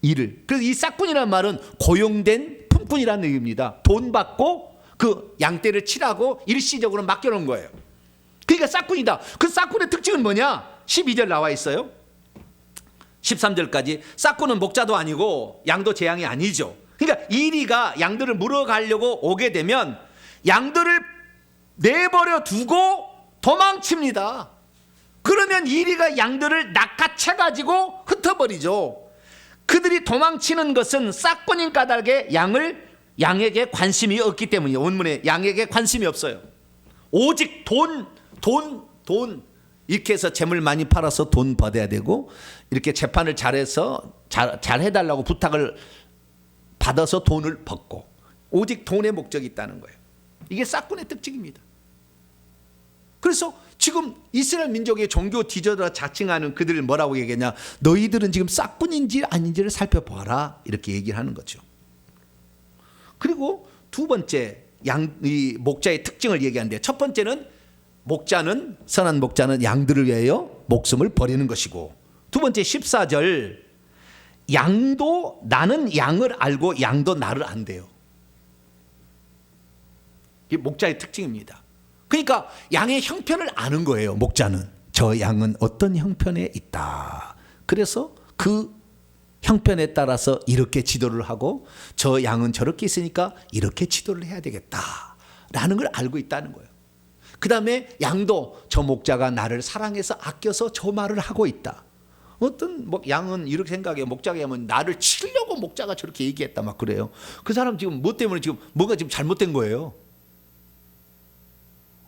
일을. 그래서 이 싹꾼이라는 말은 고용된 품꾼이라는 의미입니다. 돈 받고 그 양떼를 치라고 일시적으로 맡겨놓은 거예요. 그러니까 싹꾼이다. 그 싹꾼의 특징은 뭐냐? 12절 나와 있어요. 13절까지. 싹꾼은 목자도 아니고 양도 제 양이 아니죠. 그러니까 이리가 양들을 물어가려고 오게 되면 양들을 내버려 두고 도망칩니다. 그러면 이리가 양들을 낚아채가지고 흩어버리죠. 그들이 도망치는 것은 싹꾼인 까닭에 양에게 관심이 없기 때문이에요. 원문에 양에게 관심이 없어요. 오직 돈 이렇게 해서 재물 많이 팔아서 돈 받아야 되고, 이렇게 재판을 잘해서 잘 해달라고 부탁을 받아서 돈을 받고, 오직 돈의 목적이 있다는 거예요. 이게 싹꾼의 특징입니다. 그래서 지금 이스라엘 민족의 종교 지도자 자칭하는 그들을 뭐라고 얘기하냐? 너희들은 지금 싹꾼인지 아닌지를 살펴보아라, 이렇게 얘기를 하는 거죠. 그리고 두 번째 이 목자의 특징을 얘기하는데, 첫 번째는 선한 목자는 양들을 위하여 목숨을 버리는 것이고, 두 번째 14절, 양도 나는 양을 알고 양도 나를 안대요. 이게 목자의 특징입니다. 그러니까 양의 형편을 아는 거예요. 목자는 저 양은 어떤 형편에 있다. 그래서 그 형편에 따라서 이렇게 지도를 하고, 저 양은 저렇게 있으니까 이렇게 지도를 해야 되겠다라는 걸 알고 있다는 거예요. 그 다음에 양도 저 목자가 나를 사랑해서 아껴서 저 말을 하고 있다. 어떤 양은 이렇게 생각해요. 목자가 하면 나를 치려고 목자가 저렇게 얘기했다 막 그래요. 그 사람 지금 뭐 때문에 지금 뭐가 지금 잘못된 거예요.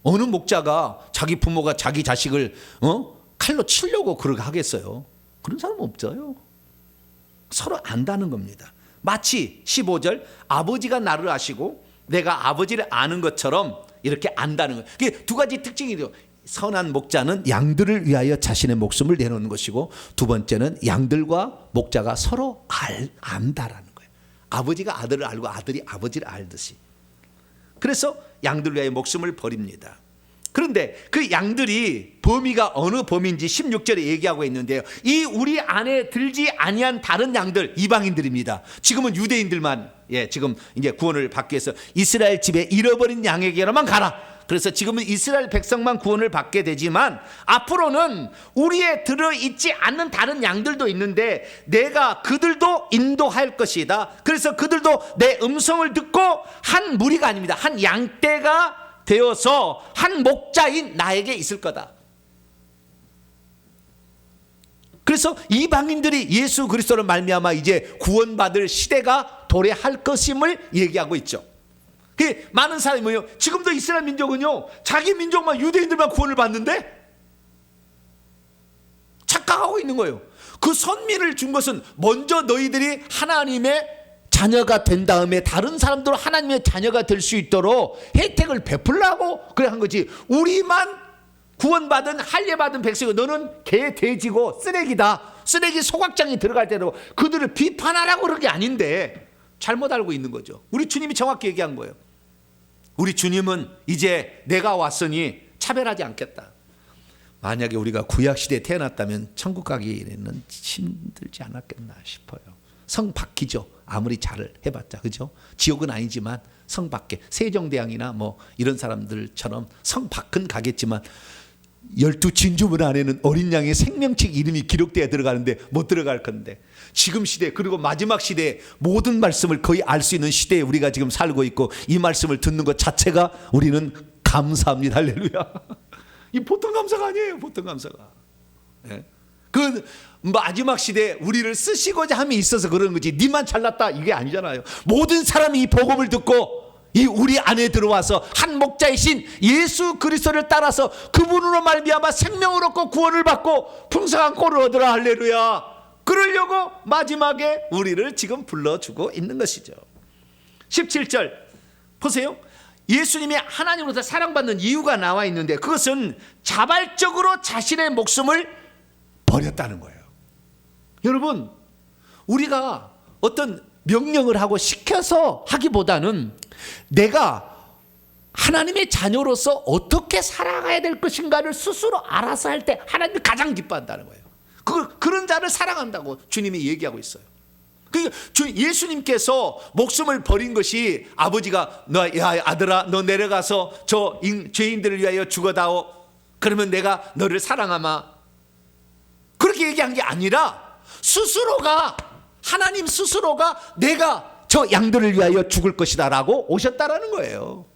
어느 목자가 자기 부모가 자기 자식을 칼로 치려고 그렇게 하겠어요? 그런 사람은 없어요. 서로 안다는 겁니다. 마치 15절, 아버지가 나를 아시고 내가 아버지를 아는 것처럼 이렇게 안다는 거예요. 그게 두 가지 특징이에요. 선한 목자는 양들을 위하여 자신의 목숨을 내놓는 것이고, 두 번째는 양들과 목자가 서로 안다라는 거예요. 아버지가 아들을 알고 아들이 아버지를 알듯이. 그래서 양들을 위하여 목숨을 버립니다. 그런데 그 양들이 범위가 어느 범위인지 16절에 얘기하고 있는데요. 이 우리 안에 들지 아니한 다른 양들, 이방인들입니다. 지금은 유대인들만 지금 이제 구원을 받기 위해서 이스라엘 집에 잃어버린 양에게로만 가라. 그래서 지금은 이스라엘 백성만 구원을 받게 되지만 앞으로는 우리에 들어있지 않는 다른 양들도 있는데 내가 그들도 인도할 것이다. 그래서 그들도 내 음성을 듣고 한 무리가 아닙니다. 한 양떼가 되어서 한 목자인 나에게 있을 거다. 그래서 이방인들이 예수 그리스도를 말미암아 이제 구원받을 시대가 도래할 것임을 얘기하고 있죠. 많은 사람이 뭐예요? 지금도 이스라엘 민족은요, 자기 민족만, 유대인들만 구원을 받는데 착각하고 있는 거예요. 그 선민을 준 것은 먼저 너희들이 하나님의 자녀가 된 다음에 다른 사람도 하나님의 자녀가 될 수 있도록 혜택을 베풀라고 그래 한 거지. 우리만 구원받은 할례받은 백성이고 너는 개 돼지고 쓰레기다, 쓰레기 소각장에 들어갈 때로 그들을 비판하라고 그런 게 아닌데 잘못 알고 있는 거죠. 우리 주님이 정확히 얘기한 거예요. 우리 주님은 이제 내가 왔으니 차별하지 않겠다. 만약에 우리가 구약시대에 태어났다면 천국 가기는 힘들지 않았겠나 싶어요. 성 바뀌죠. 아무리 잘 해봤자, 그죠? 지옥은 아니지만 성 밖에 세종대왕이나 뭐 이런 사람들처럼 성 밖은 가겠지만 12진주문 안에는 어린 양의 생명책 이름이 기록되어 들어가는데 못 들어갈 건데, 지금 시대 그리고 마지막 시대에 모든 말씀을 거의 알 수 있는 시대에 우리가 지금 살고 있고 이 말씀을 듣는 것 자체가 우리는 감사합니다. 할렐루야. 이 보통 감사가 아니에요. 보통 감사가. 예? 그 마지막 시대에 우리를 쓰시고자 함이 있어서 그런 거지 니만 잘났다 이게 아니잖아요. 모든 사람이 이 복음을 듣고 이 우리 안에 들어와서 한 목자이신 예수 그리스도를 따라서 그분으로 말미암아 생명을 얻고 구원을 받고 풍성한 꼴을 얻으라. 할렐루야. 그러려고 마지막에 우리를 지금 불러주고 있는 것이죠. 17절 보세요. 예수님이 하나님으로부터 사랑받는 이유가 나와 있는데 그것은 자발적으로 자신의 목숨을 버렸다는 거예요. 여러분, 우리가 어떤 명령을 하고 시켜서 하기보다는 내가 하나님의 자녀로서 어떻게 살아가야 될 것인가를 스스로 알아서 할 때 하나님이 가장 기뻐한다는 거예요. 그런 자를 사랑한다고 주님이 얘기하고 있어요. 그러니까 예수님께서 목숨을 버린 것이 아버지가 야 아들아 너 내려가서 저 죄인들을 위하여 죽어다오, 그러면 내가 너를 사랑하마, 그렇게 얘기한 게 아니라 스스로가, 하나님 스스로가 내가 저 양들을 위하여 죽을 것이다 라고 오셨다라는 거예요.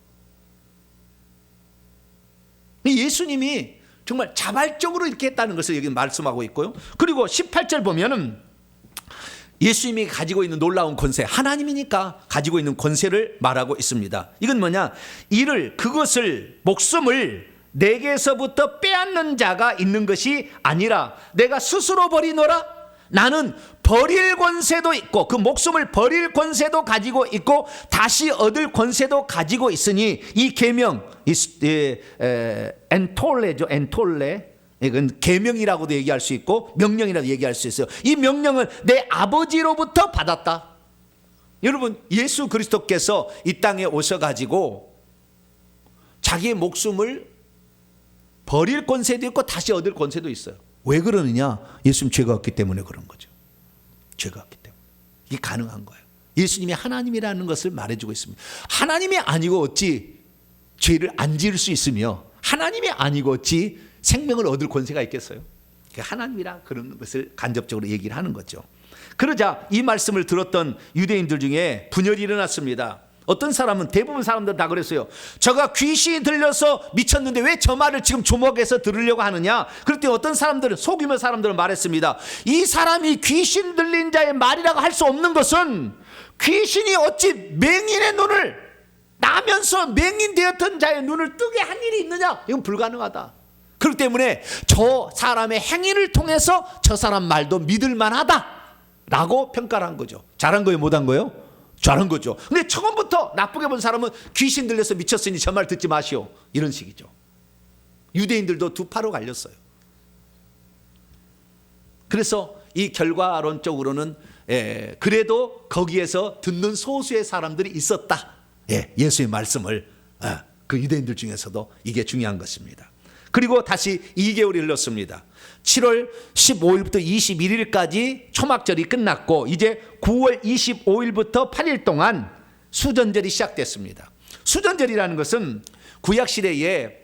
예수님이 정말 자발적으로 이렇게 했다는 것을 여기 말씀하고 있고요. 그리고 18절 보면은 예수님이 가지고 있는 놀라운 권세, 하나님이니까 가지고 있는 권세를 말하고 있습니다. 이건 뭐냐? 그것을 목숨을 내게서부터 빼앗는 자가 있는 것이 아니라 내가 스스로 버리노라. 나는 버릴 권세도 있고 그 목숨을 버릴 권세도 가지고 있고 다시 얻을 권세도 가지고 있으니 이 계명, 엔톨레죠. 엔톨레. 이건 계명이라고도 얘기할 수 있고 명령이라고 얘기할 수 있어요. 이 명령은 내 아버지로부터 받았다. 여러분, 예수 그리스도께서 이 땅에 오셔가지고 자기의 목숨을 버릴 권세도 있고 다시 얻을 권세도 있어요. 왜 그러느냐? 예수님 죄가 없기 때문에 그런 거죠. 죄가 없기 때문에 이게 가능한 거예요. 예수님이 하나님이라는 것을 말해주고 있습니다. 하나님이 아니고 어찌 죄를 안 지을 수 있으며 하나님이 아니고 어찌 생명을 얻을 권세가 있겠어요? 하나님이라 그런 것을 간접적으로 얘기를 하는 거죠. 그러자 이 말씀을 들었던 유대인들 중에 분열이 일어났습니다. 어떤 사람은, 대부분 사람들은 다 그랬어요. 저가 귀신이 들려서 미쳤는데 왜 저 말을 지금 주목해서 들으려고 하느냐. 그럴 때 어떤 사람들은, 소규모 사람들은 말했습니다. 이 사람이 귀신 들린 자의 말이라고 할 수 없는 것은 귀신이 어찌 맹인의 눈을, 나면서 맹인 되었던 자의 눈을 뜨게 한 일이 있느냐. 이건 불가능하다. 그렇기 때문에 저 사람의 행위를 통해서 저 사람 말도 믿을 만하다 라고 평가를 한 거죠. 잘한 거예요, 못한 거예요? 잘한 거죠. 근데 처음부터 나쁘게 본 사람은 귀신 들려서 미쳤으니 저 말 듣지 마시오, 이런 식이죠. 유대인들도 두 파로 갈렸어요. 그래서 이 결과론적으로는 그래도 거기에서 듣는 소수의 사람들이 있었다. 예수의 말씀을, 그 유대인들 중에서도 이게 중요한 것입니다. 그리고 다시 2개월이 흘렀습니다. 7월 15일부터 21일까지 초막절이 끝났고 이제 9월 25일부터 8일 동안 수전절이 시작됐습니다. 수전절이라는 것은 구약 시대에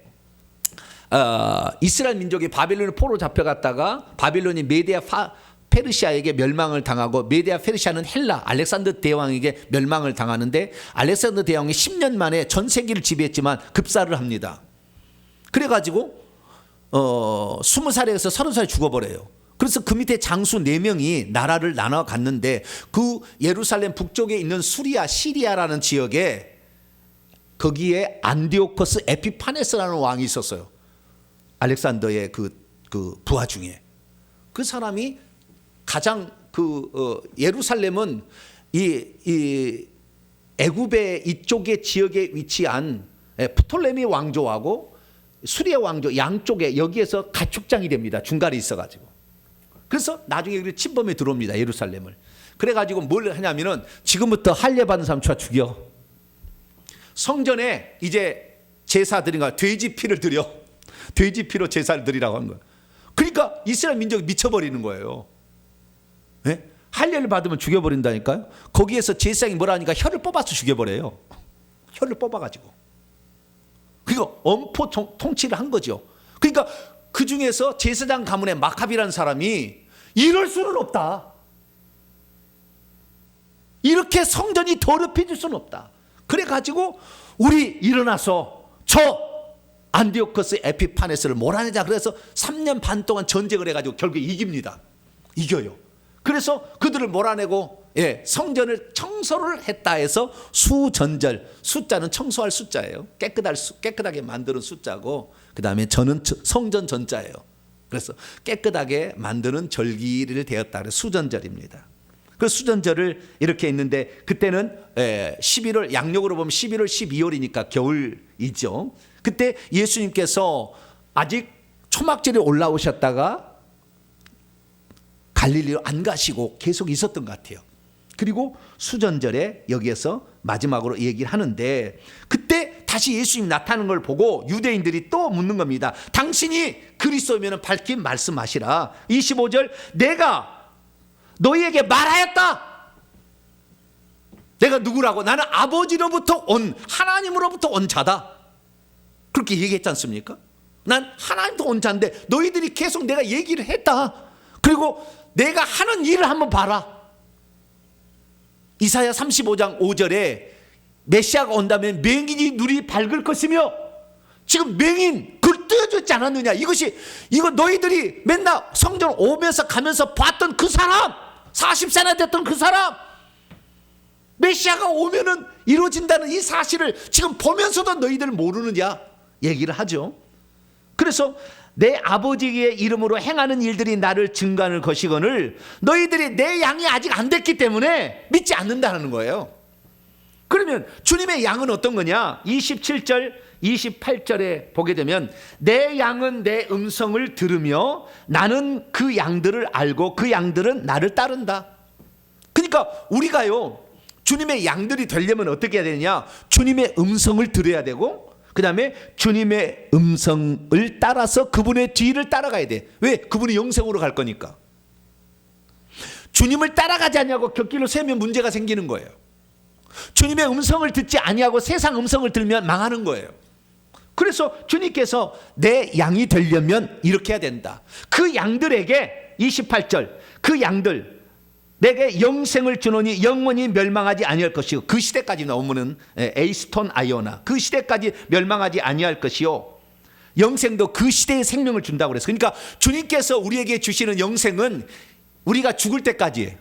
이스라엘 민족이 바벨론의 포로 잡혀갔다가 바벨론이 메디아 페르시아에게 멸망을 당하고 메디아 페르시아는 헬라 알렉산더 대왕에게 멸망을 당하는데 알렉산더 대왕이 10년 만에 전 세계를 지배했지만 급사를 합니다. 그래가지고 20살에서 30살에 죽어버려요. 그래서 그 밑에 장수 4명이 나라를 나눠 갔는데 그 예루살렘 북쪽에 있는 시리아라는 지역에 거기에 안디오코스 에피파네스라는 왕이 있었어요. 알렉산더의 그 부하 중에. 그 사람이 가장 예루살렘은 이 애굽의 이쪽의 지역에 위치한 프톨레미 왕조하고 수리아 왕조 양쪽에 여기에서 가축장이 됩니다. 중간에 있어가지고. 그래서 나중에 여기 침범에 들어옵니다. 예루살렘을. 그래가지고 뭘 하냐면은 지금부터 할례 받은 사람 죽여. 성전에 이제 제사 드린 거야. 돼지 피를 드려. 돼지 피로 제사를 드리라고 한 거야. 그러니까 이스라엘 민족이 미쳐버리는 거예요. 네? 할례를 받으면 죽여버린다니까요. 거기에서 제사장이 뭐라 하니까 혀를 뽑아서 죽여버려요. 혀를 뽑아가지고. 그리고 엄포 통치를 한 거죠. 그러니까 그 중에서 제사장 가문의 마카비라는 사람이 이럴 수는 없다. 이렇게 성전이 더럽혀질 수는 없다. 그래가지고 우리 일어나서 저 안디오코스 에피파네스를 몰아내자. 그래서 3년 반 동안 전쟁을 해가지고 결국에 이깁니다. 이겨요. 그래서 그들을 몰아내고 성전을 청소를 했다 해서 수전절, 숫자는 청소할 숫자예요. 깨끗하게 만드는 숫자고, 그 다음에 저는 성전 전자예요. 그래서 깨끗하게 만드는 절기를 되었다. 그래서 수전절입니다. 그 수전절을 이렇게 했는데 그때는 11월, 양력으로 보면 11월, 12월이니까 겨울이죠. 그때 예수님께서 아직 초막절에 올라오셨다가 갈릴리로 안 가시고 계속 있었던 것 같아요. 그리고 수전절에 여기에서 마지막으로 얘기를 하는데 그때 다시 예수님 나타나는 걸 보고 유대인들이 또 묻는 겁니다. 당신이 그리스도면 밝히 말씀하시라. 25절, 내가 너희에게 말하였다. 내가 누구라고? 나는 아버지로부터 온, 하나님으로부터 온 자다. 그렇게 얘기했지 않습니까? 난 하나님도 온 자인데 너희들이 계속 내가 얘기를 했다. 그리고 내가 하는 일을 한번 봐라. 이사야 35장 5절에 메시아가 온다면 맹인이 눈이 밝을 것이며, 지금 맹인 그걸 떼어줬지 않았느냐. 이거 너희들이 맨날 성전 오면서 가면서 봤던 그 사람, 40세나 됐던 그 사람, 메시아가 오면은 이루어진다는 이 사실을 지금 보면서도 너희들 모르느냐 얘기를 하죠. 그래서 내 아버지의 이름으로 행하는 일들이 나를 증거하는 것이거늘 너희들이 내 양이 아직 안 됐기 때문에 믿지 않는다는 거예요. 그러면 주님의 양은 어떤 거냐? 27절 28절에 보게 되면 내 양은 내 음성을 들으며 나는 그 양들을 알고 그 양들은 나를 따른다. 그러니까 우리가요, 주님의 양들이 되려면 어떻게 해야 되느냐? 주님의 음성을 들어야 되고, 그 다음에 주님의 음성을 따라서 그분의 뒤를 따라가야 돼. 왜? 그분이 영생으로 갈 거니까. 주님을 따라가지 않냐고 곁길로 세면 문제가 생기는 거예요. 주님의 음성을 듣지 아니하고 세상 음성을 들면 망하는 거예요. 그래서 주님께서 내 양이 되려면 이렇게 해야 된다. 그 양들에게 28절, 그 양들 내게 영생을 주노니 영원히 멸망하지 아니할 것이요. 그 시대까지 나오면은 에이스톤 아이오나, 그 시대까지 멸망하지 아니할 것이요. 영생도 그 시대의 생명을 준다고 그랬어요. 그러니까 주님께서 우리에게 주시는 영생은 우리가 죽을 때까지예요.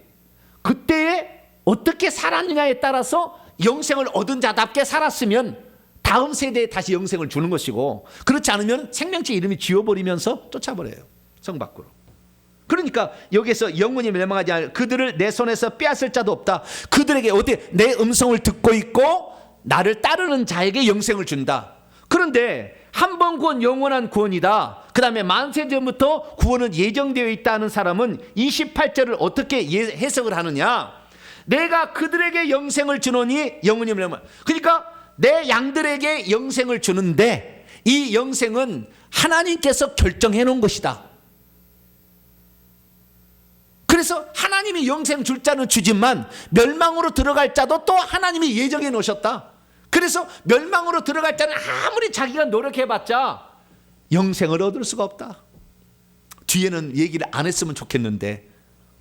그때에 어떻게 살았느냐에 따라서 영생을 얻은 자답게 살았으면 다음 세대에 다시 영생을 주는 것이고, 그렇지 않으면 생명체 이름이 지워버리면서 쫓아버려요, 성 밖으로. 그러니까 여기서 영원히 멸망하지 않을 그들을 내 손에서 빼앗을 자도 없다. 그들에게 어떻게 내 음성을 듣고 있고 나를 따르는 자에게 영생을 준다. 그런데 한 번 구원 영원한 구원이다. 그 다음에 만세 전부터 구원은 예정되어 있다는 사람은 28절을 어떻게 해석을 하느냐? 내가 그들에게 영생을 주노니 영원히 멸망. 그러니까 내 양들에게 영생을 주는데 이 영생은 하나님께서 결정해 놓은 것이다. 그래서 하나님이 영생 줄 자는 주지만 멸망으로 들어갈 자도 또 하나님이 예정해 놓으셨다. 그래서 멸망으로 들어갈 때는 아무리 자기가 노력해봤자 영생을 얻을 수가 없다. 뒤에는 얘기를 안 했으면 좋겠는데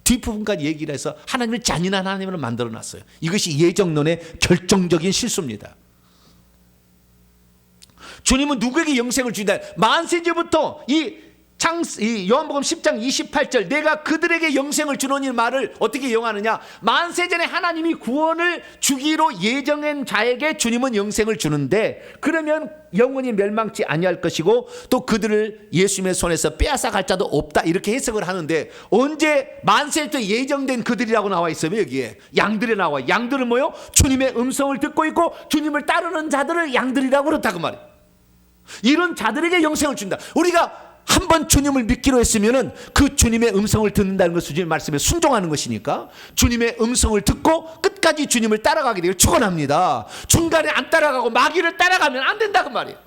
뒷부분까지 얘기를 해서 하나님을 잔인한 하나님으로 만들어놨어요. 이것이 예정론의 결정적인 실수입니다. 주님은 누구에게 영생을 주다? 만세제부터 이 요한복음 10장 28절 내가 그들에게 영생을 주노니 말을 어떻게 영하느냐? 만세전에 하나님이 구원을 주기로 예정한 자에게 주님은 영생을 주는데 그러면 영원히 멸망치 아니할 것이고 또 그들을 예수님의 손에서 빼앗아 갈 자도 없다 이렇게 해석을 하는데 언제 만세 때 예정된 그들이라고 나와 있어요? 여기에 양들이 나와요. 양들은 뭐요? 주님의 음성을 듣고 있고 주님을 따르는 자들을 양들이라고 그렇다고 말이에요. 이런 자들에게 영생을 준다. 우리가 한번 주님을 믿기로 했으면은 그 주님의 음성을 듣는다는 것은 주님의 말씀에 순종하는 것이니까 주님의 음성을 듣고 끝까지 주님을 따라가게 되길 축원합니다. 중간에 안 따라가고 마귀를 따라가면 안 된다 그 말이에요.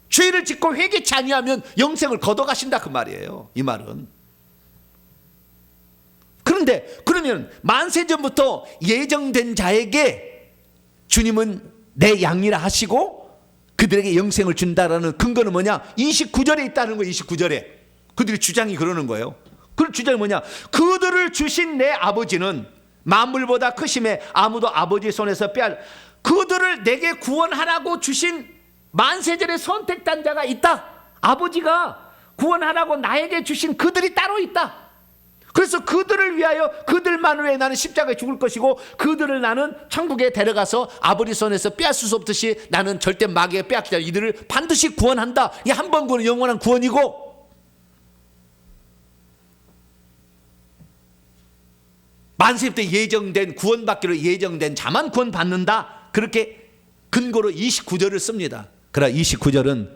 죄를 짓고 회개치 아니하면 영생을 걷어가신다 그 말이에요. 이 말은. 그런데 그러면 만세전부터 예정된 자에게 주님은 내 양이라 하시고 그들에게 영생을 준다라는 근거는 뭐냐? 29절에 있다는 거예요. 29절에 그들이 주장이 그러는 거예요. 그 주장이 뭐냐? 그들을 주신 내 아버지는 만물보다 크심에 아무도 아버지 손에서 그들을 내게 구원하라고 주신 만세전에 선택한 자가 있다. 아버지가 구원하라고 나에게 주신 그들이 따로 있다. 그래서 그들을 위하여 그들만을 위해 나는 십자가에 죽을 것이고 그들을 나는 천국에 데려가서 아버지 손에서 빼앗을 수 없듯이 나는 절대 마귀에 빼앗기지 않아 이들을 반드시 구원한다. 이 한 번 구원은 영원한 구원이고 만세 때 예정된 구원받기로 예정된 자만 구원받는다. 그렇게 근거로 29절을 씁니다. 그러나 29절은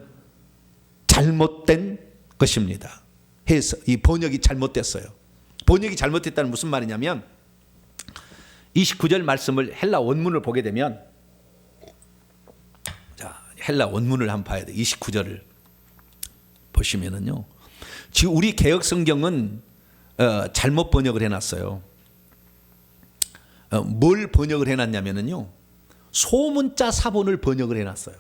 잘못된 것입니다. 해서 이 번역이 잘못됐어요. 번역이 잘못됐다는 무슨 말이냐면 29절 말씀을 헬라 원문을 보게 되면 자, 헬라 원문을 한번 봐야 돼. 29절을 보시면은요. 지금 우리 개역 성경은 잘못 번역을 해놨어요. 뭘 번역을 해놨냐면은요. 소문자 사본을 번역을 해놨어요.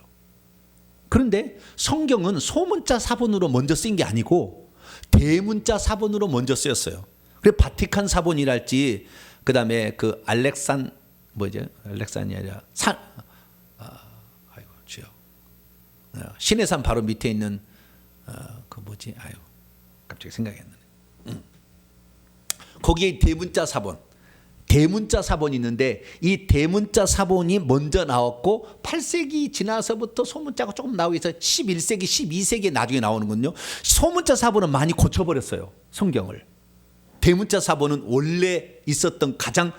그런데 성경은 소문자 사본으로 먼저 쓰인 게 아니고 대문자 사본으로 먼저 쓰였어요. 그래서 바티칸 사본이랄지 그다음에 그 알렉산이 아니라 아이고 주여 신의 산 바로 밑에 있는 그 뭐지 갑자기 생각이 안 나네. 거기에 대문자 사본이 있는데 이 대문자 사본이 먼저 나왔고 8세기 지나서부터 소문자가 조금 나오기 위해서 11세기 12세기에 나중에 나오는군요. 소문자 사본은 많이 고쳐버렸어요. 성경을. 대문자 사본은 원래 있었던 가장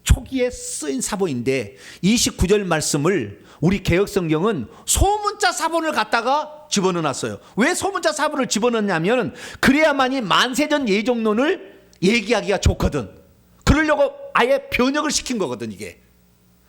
초기에 쓰인 사본인데 29절 말씀을 우리 개역성경은 소문자 사본을 갖다가 집어넣어놨어요. 왜 소문자 사본을 집어넣냐면 그래야만이 만세전 예정론을 얘기하기가 좋거든. 그러려고 아예 변형을 시킨 거거든 이게.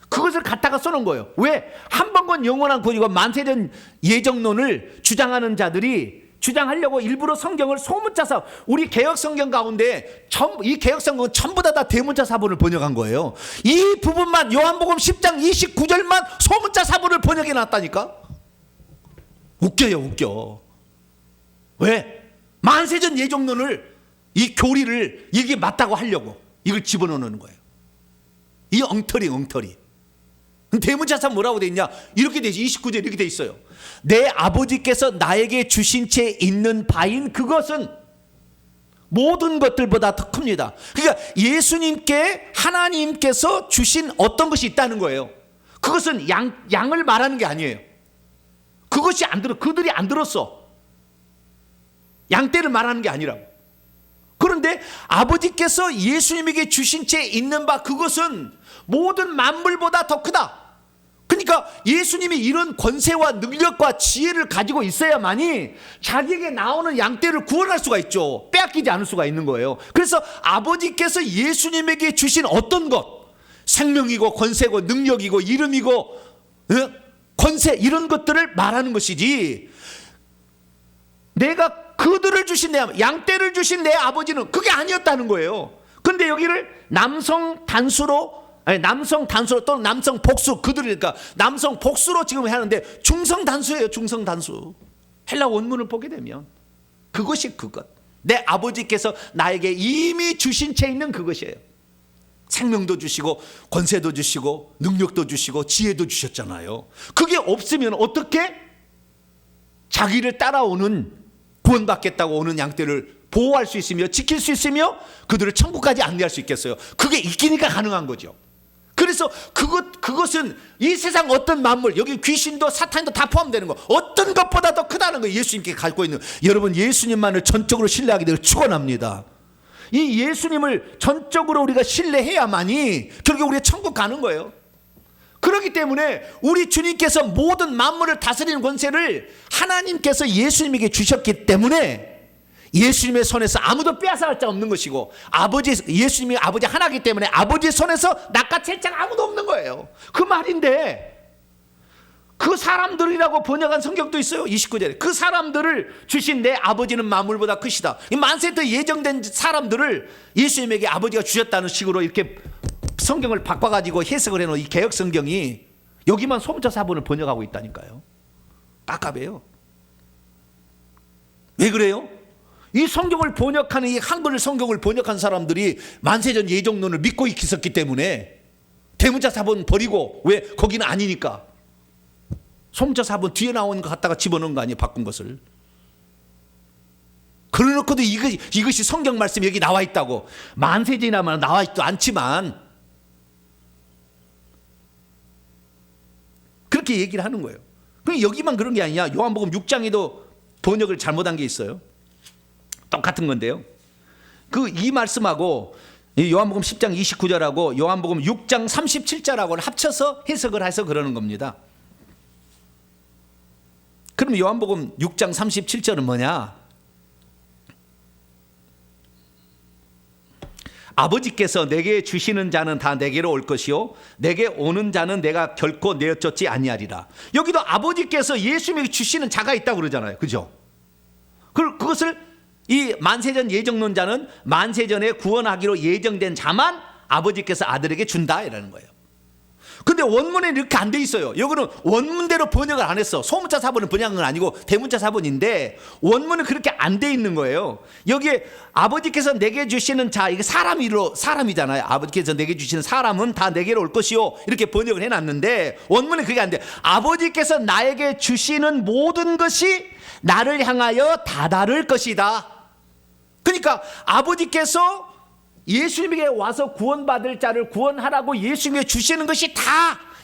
그것을 갖다가 써놓은 거예요. 왜? 한 번건 영원한 구원이고 만세전 예정론을 주장하는 자들이 주장하려고 일부러 성경을 소문자 사본, 우리 개역 성경 가운데 이 개역 성경은 전부 다 대문자 사본을 번역한 거예요. 이 부분만 요한복음 10장 29절만 소문자 사본을 번역해 놨다니까. 웃겨요, 웃겨. 왜? 만세전 예정론을 이 교리를 이게 맞다고 하려고 이걸 집어넣는 거예요. 이 엉터리. 대문자 사본 뭐라고 돼 있냐? 이렇게 돼 있어요. 29절 이렇게 돼 있어요. 내 아버지께서 나에게 주신 채 있는 바인 그것은 모든 것들보다 더 큽니다. 그러니까 예수님께 하나님께서 주신 어떤 것이 있다는 거예요. 그것은 양을 말하는 게 아니에요. 그것이 그들이 안 들었어. 양떼를 말하는 게 아니라고. 그런데 아버지께서 예수님에게 주신 채 있는 바 그것은 모든 만물보다 더 크다. 그러니까 예수님이 이런 권세와 능력과 지혜를 가지고 있어야만이 자기에게 나오는 양떼를 구원할 수가 있죠. 빼앗기지 않을 수가 있는 거예요. 그래서 아버지께서 예수님에게 주신 어떤 것, 생명이고 권세고 능력이고 이름이고 권세 이런 것들을 말하는 것이지, 내가 그들을 주신 양떼를 주신 내 아버지는 그게 아니었다는 거예요. 그런데 여기를 남성 단수로 아니, 남성 단수로 또는 남성 복수, 그들이니까 남성 복수로 지금 하는데 중성 단수예요. 중성 단수. 헬라 원문을 보게 되면 그것이 그것. 내 아버지께서 나에게 이미 주신 채 있는 그것이에요. 생명도 주시고 권세도 주시고 능력도 주시고 지혜도 주셨잖아요. 그게 없으면 어떻게 자기를 따라오는 구원받겠다고 오는 양떼를 보호할 수 있으며 지킬 수 있으며 그들을 천국까지 안내할 수 있겠어요? 그게 있기니까 가능한 거죠. 그래서 그것은 이 세상 어떤 만물, 여기 귀신도 사탄도 다 포함되는 거, 어떤 것보다 더 크다는 거 예수님께 갖고 있는, 여러분 예수님만을 전적으로 신뢰하게 되길 축원합니다. 이 예수님을 전적으로 우리가 신뢰해야만이 결국 우리가 천국 가는 거예요. 그렇기 때문에 우리 주님께서 모든 만물을 다스리는 권세를 하나님께서 예수님에게 주셨기 때문에 예수님의 손에서 아무도 빼앗아갈 자 없는 것이고, 예수님이 아버지 하나이기 때문에 아버지의 손에서 낚아챌 자가 아무도 없는 거예요. 그 말인데 그 사람들이라고 번역한 성경도 있어요. 29절에 그 사람들을 주신 내 아버지는 만물보다 크시다. 이 만세 때 예정된 사람들을 예수님에게 아버지가 주셨다는 식으로 이렇게 성경을 바꿔가지고 해석을 해놓은 이 개역 성경이 여기만 소문자 사본을 번역하고 있다니까요. 깝깝해요. 왜 그래요? 이 성경을 번역하는, 이 한글 성경을 번역한 사람들이 만세전 예정론을 믿고 있었기 때문에 대문자 사본 버리고, 왜? 거기는 아니니까 소문자 사본 뒤에 나온 거 갖다가 집어넣은 거 아니에요, 바꾼 것을. 그러놓고도 이것이 성경 말씀이 여기 나와 있다고, 만세전이나마 나와 있지도 않지만 그렇게 얘기를 하는 거예요. 그럼 여기만 그런 게 아니냐, 요한복음 6장에도 번역을 잘못한 게 있어요. 똑같은 건데요. 이 말씀하고 요한복음 10장 29절하고 요한복음 6장 37절하고를 합쳐서 해석을 해서 그러는 겁니다. 그럼 요한복음 6장 37절은 뭐냐? 아버지께서 내게 주시는 자는 다 내게로 올 것이요 내게 오는 자는 내가 결코 내어쫓지 아니하리라. 여기도 아버지께서 예수님에게 주시는 자가 있다고 그러잖아요. 그죠? 그것을 이 만세전 예정론자는 만세전에 구원하기로 예정된 자만 아버지께서 아들에게 준다 이라는 거예요. 근데 원문에는 이렇게 안 돼 있어요. 여기는 원문대로 번역을 안 했어. 소문자 사본은 번역한 건 아니고 대문자 사본인데 원문은 그렇게 안 돼 있는 거예요. 여기에 아버지께서 내게 주시는 자, 이게 사람이잖아요. 아버지께서 내게 주시는 사람은 다 내게로 올 것이요 이렇게 번역을 해놨는데 원문은 그게 안 돼. 아버지께서 나에게 주시는 모든 것이 나를 향하여 다다를 것이다. 그러니까 아버지께서 예수님에게 와서 구원받을 자를 구원하라고 예수님에게 주시는 것이 다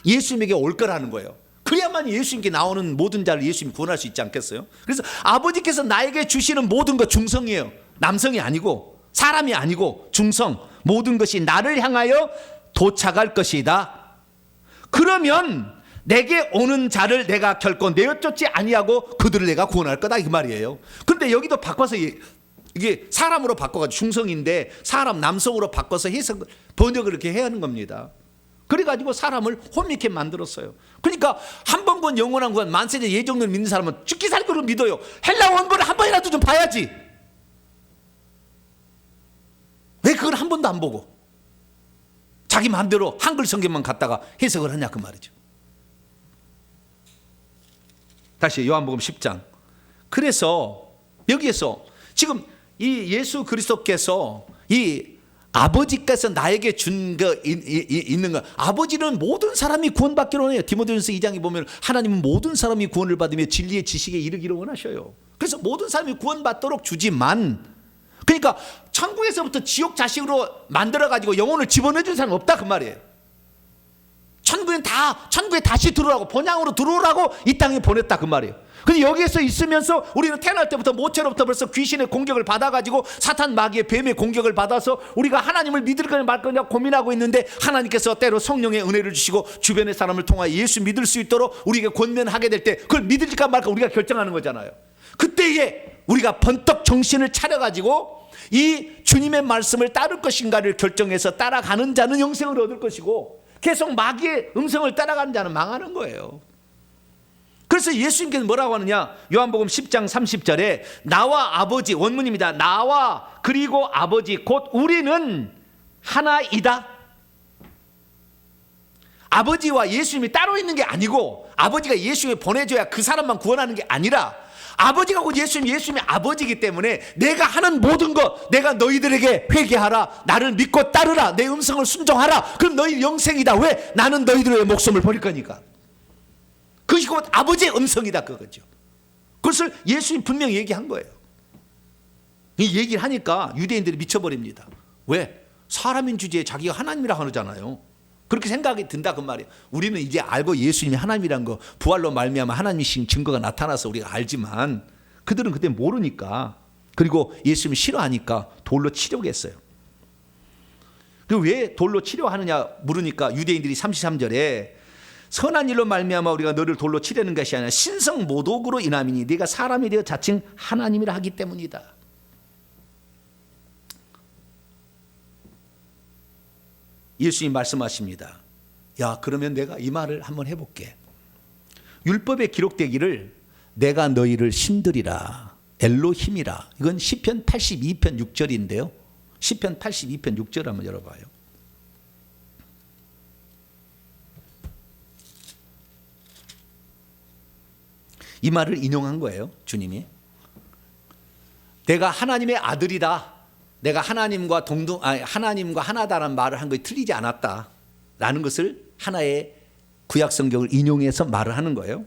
예수님에게 올 거라는 거예요. 그래야만 예수님께 나오는 모든 자를 예수님이 구원할 수 있지 않겠어요? 그래서 아버지께서 나에게 주시는 모든 것 중성이에요. 남성이 아니고 사람이 아니고 중성, 모든 것이 나를 향하여 도착할 것이다. 그러면 내게 오는 자를 내가 결코 내어쫓지 아니하고 그들을 내가 구원할 거다 이 말이에요. 그런데 여기도 바꿔서 이게 사람으로 바꿔가지고 중성인데 사람 남성으로 바꿔서 번역을 이렇게 해야 하는 겁니다. 그래가지고 사람을 혼미케 만들었어요. 그러니까 한 번 본 영원한 구원, 만세전 예정론을 믿는 사람은 죽기 살 거를 믿어요. 헬라 원본을 한 번이라도 좀 봐야지. 왜 그걸 한 번도 안 보고 자기 마음대로 한글 성경만 갖다가 해석을 하냐 그 말이죠. 다시 요한복음 10장. 그래서 여기에서 지금 이 예수 그리스도께서 이 아버지께서 나에게 준 거 있는 거, 아버지는 모든 사람이 구원받기로 해요. 디모데전서 2장에 보면 하나님은 모든 사람이 구원을 받으며 진리의 지식에 이르기를 원하셔요. 그래서 모든 사람이 구원받도록 주지만, 그러니까 천국에서부터 지옥 자식으로 만들어가지고 영혼을 집어넣어준 사람은 없다 그 말이에요. 천국에 다시 들어오라고, 본향으로 들어오라고 이 땅에 보냈다 그 말이에요. 근데 여기에서 있으면서 우리는 태어날 때부터 모체로부터 벌써 귀신의 공격을 받아가지고 사탄 마귀의 뱀의 공격을 받아서 우리가 하나님을 믿을 거냐 말 거냐 고민하고 있는데 하나님께서 때로 성령의 은혜를 주시고 주변의 사람을 통하여 예수 믿을 수 있도록 우리에게 권면하게 될 때 그걸 믿을까 말까 우리가 결정하는 거잖아요. 그때에 우리가 번떡 정신을 차려가지고 이 주님의 말씀을 따를 것인가를 결정해서 따라가는 자는 영생을 얻을 것이고 계속 마귀의 음성을 따라가는 자는 망하는 거예요. 그래서 예수님께서 뭐라고 하느냐, 요한복음 10장 30절에 나와 아버지, 원문입니다. 나와 그리고 아버지 곧 우리는 하나이다. 아버지와 예수님이 따로 있는 게 아니고 아버지가 예수님을 보내줘야 그 사람만 구원하는 게 아니라 아버지가 곧 예수님이 아버지이기 때문에 내가 하는 모든 것 내가 너희들에게 회개하라, 나를 믿고 따르라, 내 음성을 순종하라, 그럼 너희 영생이다. 왜? 나는 너희들의 목숨을 버릴 거니까. 그것이 곧 아버지의 음성이다 그거죠. 그것을 예수님 분명히 얘기한 거예요. 이 얘기를 하니까 유대인들이 미쳐버립니다. 왜? 사람인 주제에 자기가 하나님이라 하잖아요. 그렇게 생각이 든다 그 말이에요. 우리는 이제 알고 예수님이 하나님이란 거 부활로 말미암아 하나님이신 증거가 나타나서 우리가 알지만 그들은 그때 모르니까, 그리고 예수님이 싫어하니까 돌로 치려고 했어요. 그리고 왜 돌로 치려고 하느냐 물으니까 유대인들이 33절에 선한 일로 말미암아 우리가 너를 돌로 치려는 것이 아니라 신성 모독으로 인함이니 네가 사람이 되어 자칭 하나님이라 하기 때문이다. 예수님 말씀하십니다. 야, 그러면 내가 이 말을 한번 해볼게. 율법에 기록되기를 내가 너희를 신들이라, 엘로힘이라. 이건 시편 82편 6절인데요. 시편 82편 6절 한번 열어봐요. 이 말을 인용한 거예요, 주님이. 내가 하나님의 아들이다. 내가 하나님과 하나님과 하나다라는 말을 한 것이 틀리지 않았다라는 것을 하나의 구약 성경을 인용해서 말을 하는 거예요.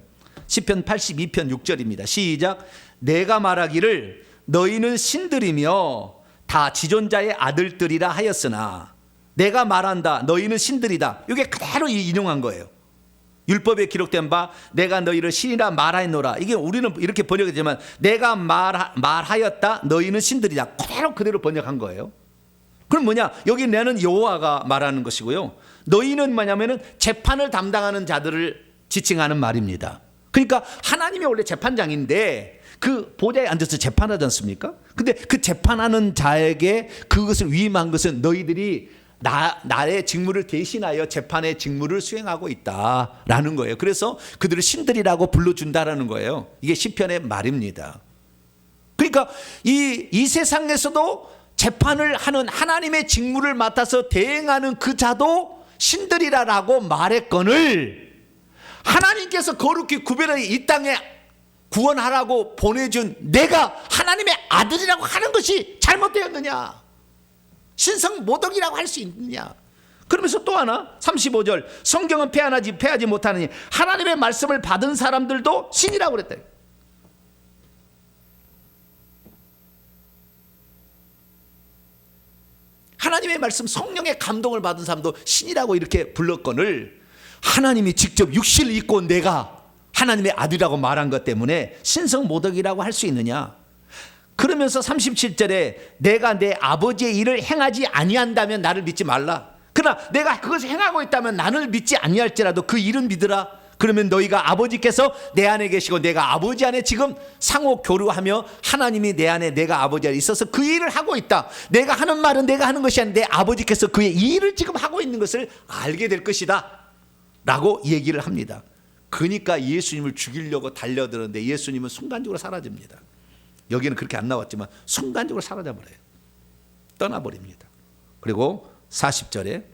시편 82편 6절입니다. 시작. 내가 말하기를 너희는 신들이며 다 지존자의 아들들이라 하였으나 내가 말한다 너희는 신들이다. 이게 그대로 인용한 거예요. 율법에 기록된 바 내가 너희를 신이라 말하였노라. 이게 우리는 이렇게 번역했지만 내가 말하였다 너희는 신들이다. 그대로 번역한 거예요. 그럼 뭐냐? 여기 내는 여호와가 말하는 것이고요. 너희는 뭐냐면은 재판을 담당하는 자들을 지칭하는 말입니다. 그러니까 하나님이 원래 재판장인데 그 보좌에 앉아서 재판하지 않습니까? 근데 그 재판하는 자에게 그것을 위임한 것은 너희들이 나의 직무를 대신하여 재판의 직무를 수행하고 있다라는 거예요. 그래서 그들을 신들이라고 불러준다라는 거예요. 이게 시편의 말입니다. 그러니까 이 세상에서도 재판을 하는 하나님의 직무를 맡아서 대행하는 그 자도 신들이라고 말했거늘 하나님께서 거룩히 구별하여 이 땅에 구원하라고 보내준 내가 하나님의 아들이라고 하는 것이 잘못되었느냐? 신성 모독이라고 할 수 있느냐? 그러면서 또 하나 35절 성경은 패하지 못하느니 하나님의 말씀을 받은 사람들도 신이라고 그랬다. 하나님의 말씀 성령의 감동을 받은 사람도 신이라고 이렇게 불렀거늘 하나님이 직접 육신을 입고 내가 하나님의 아들이라고 말한 것 때문에 신성 모독이라고 할 수 있느냐? 그러면서 37절에 내가 내 아버지의 일을 행하지 아니한다면 나를 믿지 말라. 그러나 내가 그것을 행하고 있다면 나를 믿지 아니할지라도 그 일은 믿으라. 그러면 너희가 아버지께서 내 안에 계시고 내가 아버지 안에 지금 상호 교류하며 하나님이 내 안에 내가 아버지 안에 있어서 그 일을 하고 있다. 내가 하는 말은 내가 하는 것이 아닌데 아버지께서 그의 일을 지금 하고 있는 것을 알게 될 것이다 라고 얘기를 합니다. 그러니까 예수님을 죽이려고 달려드는데 예수님은 순간적으로 사라집니다. 여기는 그렇게 안 나왔지만 순간적으로 사라져버려요. 떠나버립니다. 그리고 40절에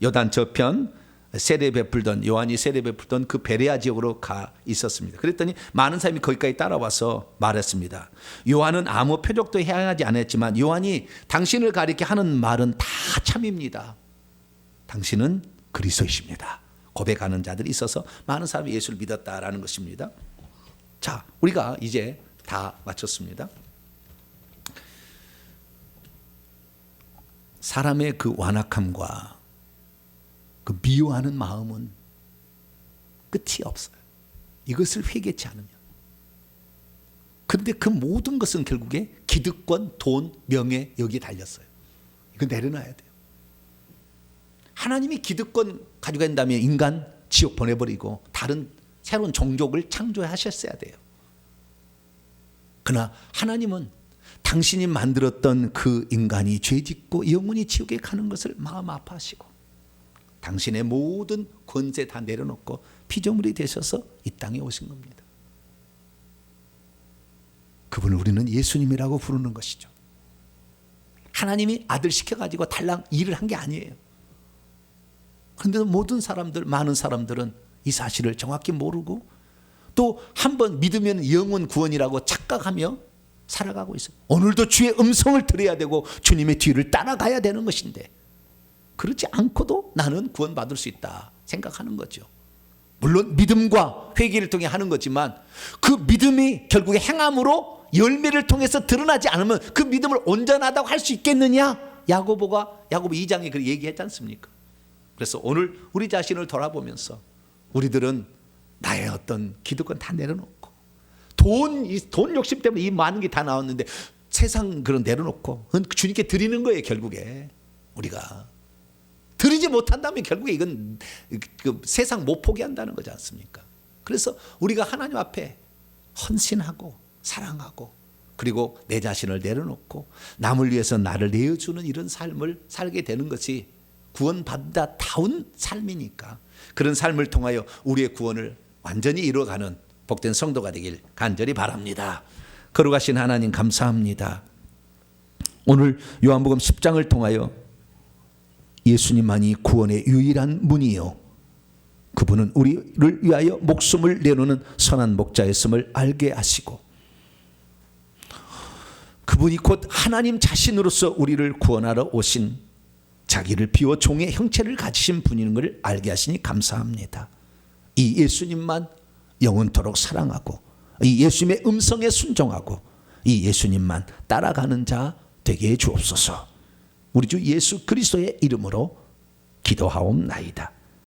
요단 저편 세례 베풀던 요한이 세례 베풀던 그 베레아 지역으로 가 있었습니다. 그랬더니 많은 사람이 거기까지 따라와서 말했습니다. 요한은 아무 표적도 행하지 않았지만 요한이 당신을 가리켜 하는 말은 다 참입니다. 당신은 그리스도이십니다. 고백하는 자들이 있어서 많은 사람이 예수를 믿었다라는 것입니다. 자, 우리가 이제 다 마쳤습니다. 사람의 그 완악함과 그 미워하는 마음은 끝이 없어요. 이것을 회개치 않으면. 그런데 그 모든 것은 결국에 기득권, 돈, 명예 여기에 달렸어요. 이거 내려놔야 돼요. 하나님이 기득권 가지고 간다면 인간 지옥 보내버리고 다른 새로운 종족을 창조하셨어야 돼요. 그러나 하나님은 당신이 만들었던 그 인간이 죄짓고 영원히 지옥에 가는 것을 마음 아파하시고 당신의 모든 권세 다 내려놓고 피조물이 되셔서 이 땅에 오신 겁니다. 그분을 우리는 예수님이라고 부르는 것이죠. 하나님이 아들 시켜가지고 달랑 일을 한 게 아니에요. 그런데 많은 사람들은 이 사실을 정확히 모르고 또 한번 믿으면 영원 구원이라고 착각하며 살아가고 있어요. 오늘도 주의 음성을 들어야 되고 주님의 뒤를 따라가야 되는 것인데 그렇지 않고도 나는 구원받을 수 있다 생각하는 거죠. 물론 믿음과 회개를 통해 하는 거지만 그 믿음이 결국에 행함으로 열매를 통해서 드러나지 않으면 그 믿음을 온전하다고 할 수 있겠느냐? 야고보 2장에 그렇게 얘기했지 않습니까? 그래서 오늘 우리 자신을 돌아보면서 우리들은 나의 어떤 기득권 다 내려놓고 돈 욕심 때문에 이 많은 게 다 나왔는데 세상 그런 내려놓고 주님께 드리는 거예요. 결국에 우리가 드리지 못한다면 결국에 이건 그 세상 못 포기한다는 거지 않습니까? 그래서 우리가 하나님 앞에 헌신하고 사랑하고 그리고 내 자신을 내려놓고 남을 위해서 나를 내어주는 이런 삶을 살게 되는 것이 구원받다다운 삶이니까 그런 삶을 통하여 우리의 구원을 완전히 이루어가는 복된 성도가 되길 간절히 바랍니다. 거룩하신 하나님 감사합니다. 오늘 요한복음 10장을 통하여 예수님만이 구원의 유일한 문이요 그분은 우리를 위하여 목숨을 내놓는 선한 목자였음을 알게 하시고 그분이 곧 하나님 자신으로서 우리를 구원하러 오신 자기를 비워 종의 형체를 가지신 분인 것을 알게 하시니 감사합니다. 이 예수님만 영원토록 사랑하고 이 예수님의 음성에 순종하고 이 예수님만 따라가는 자 되게 해 주옵소서. 우리 주 예수 그리스도의 이름으로 기도하옵나이다.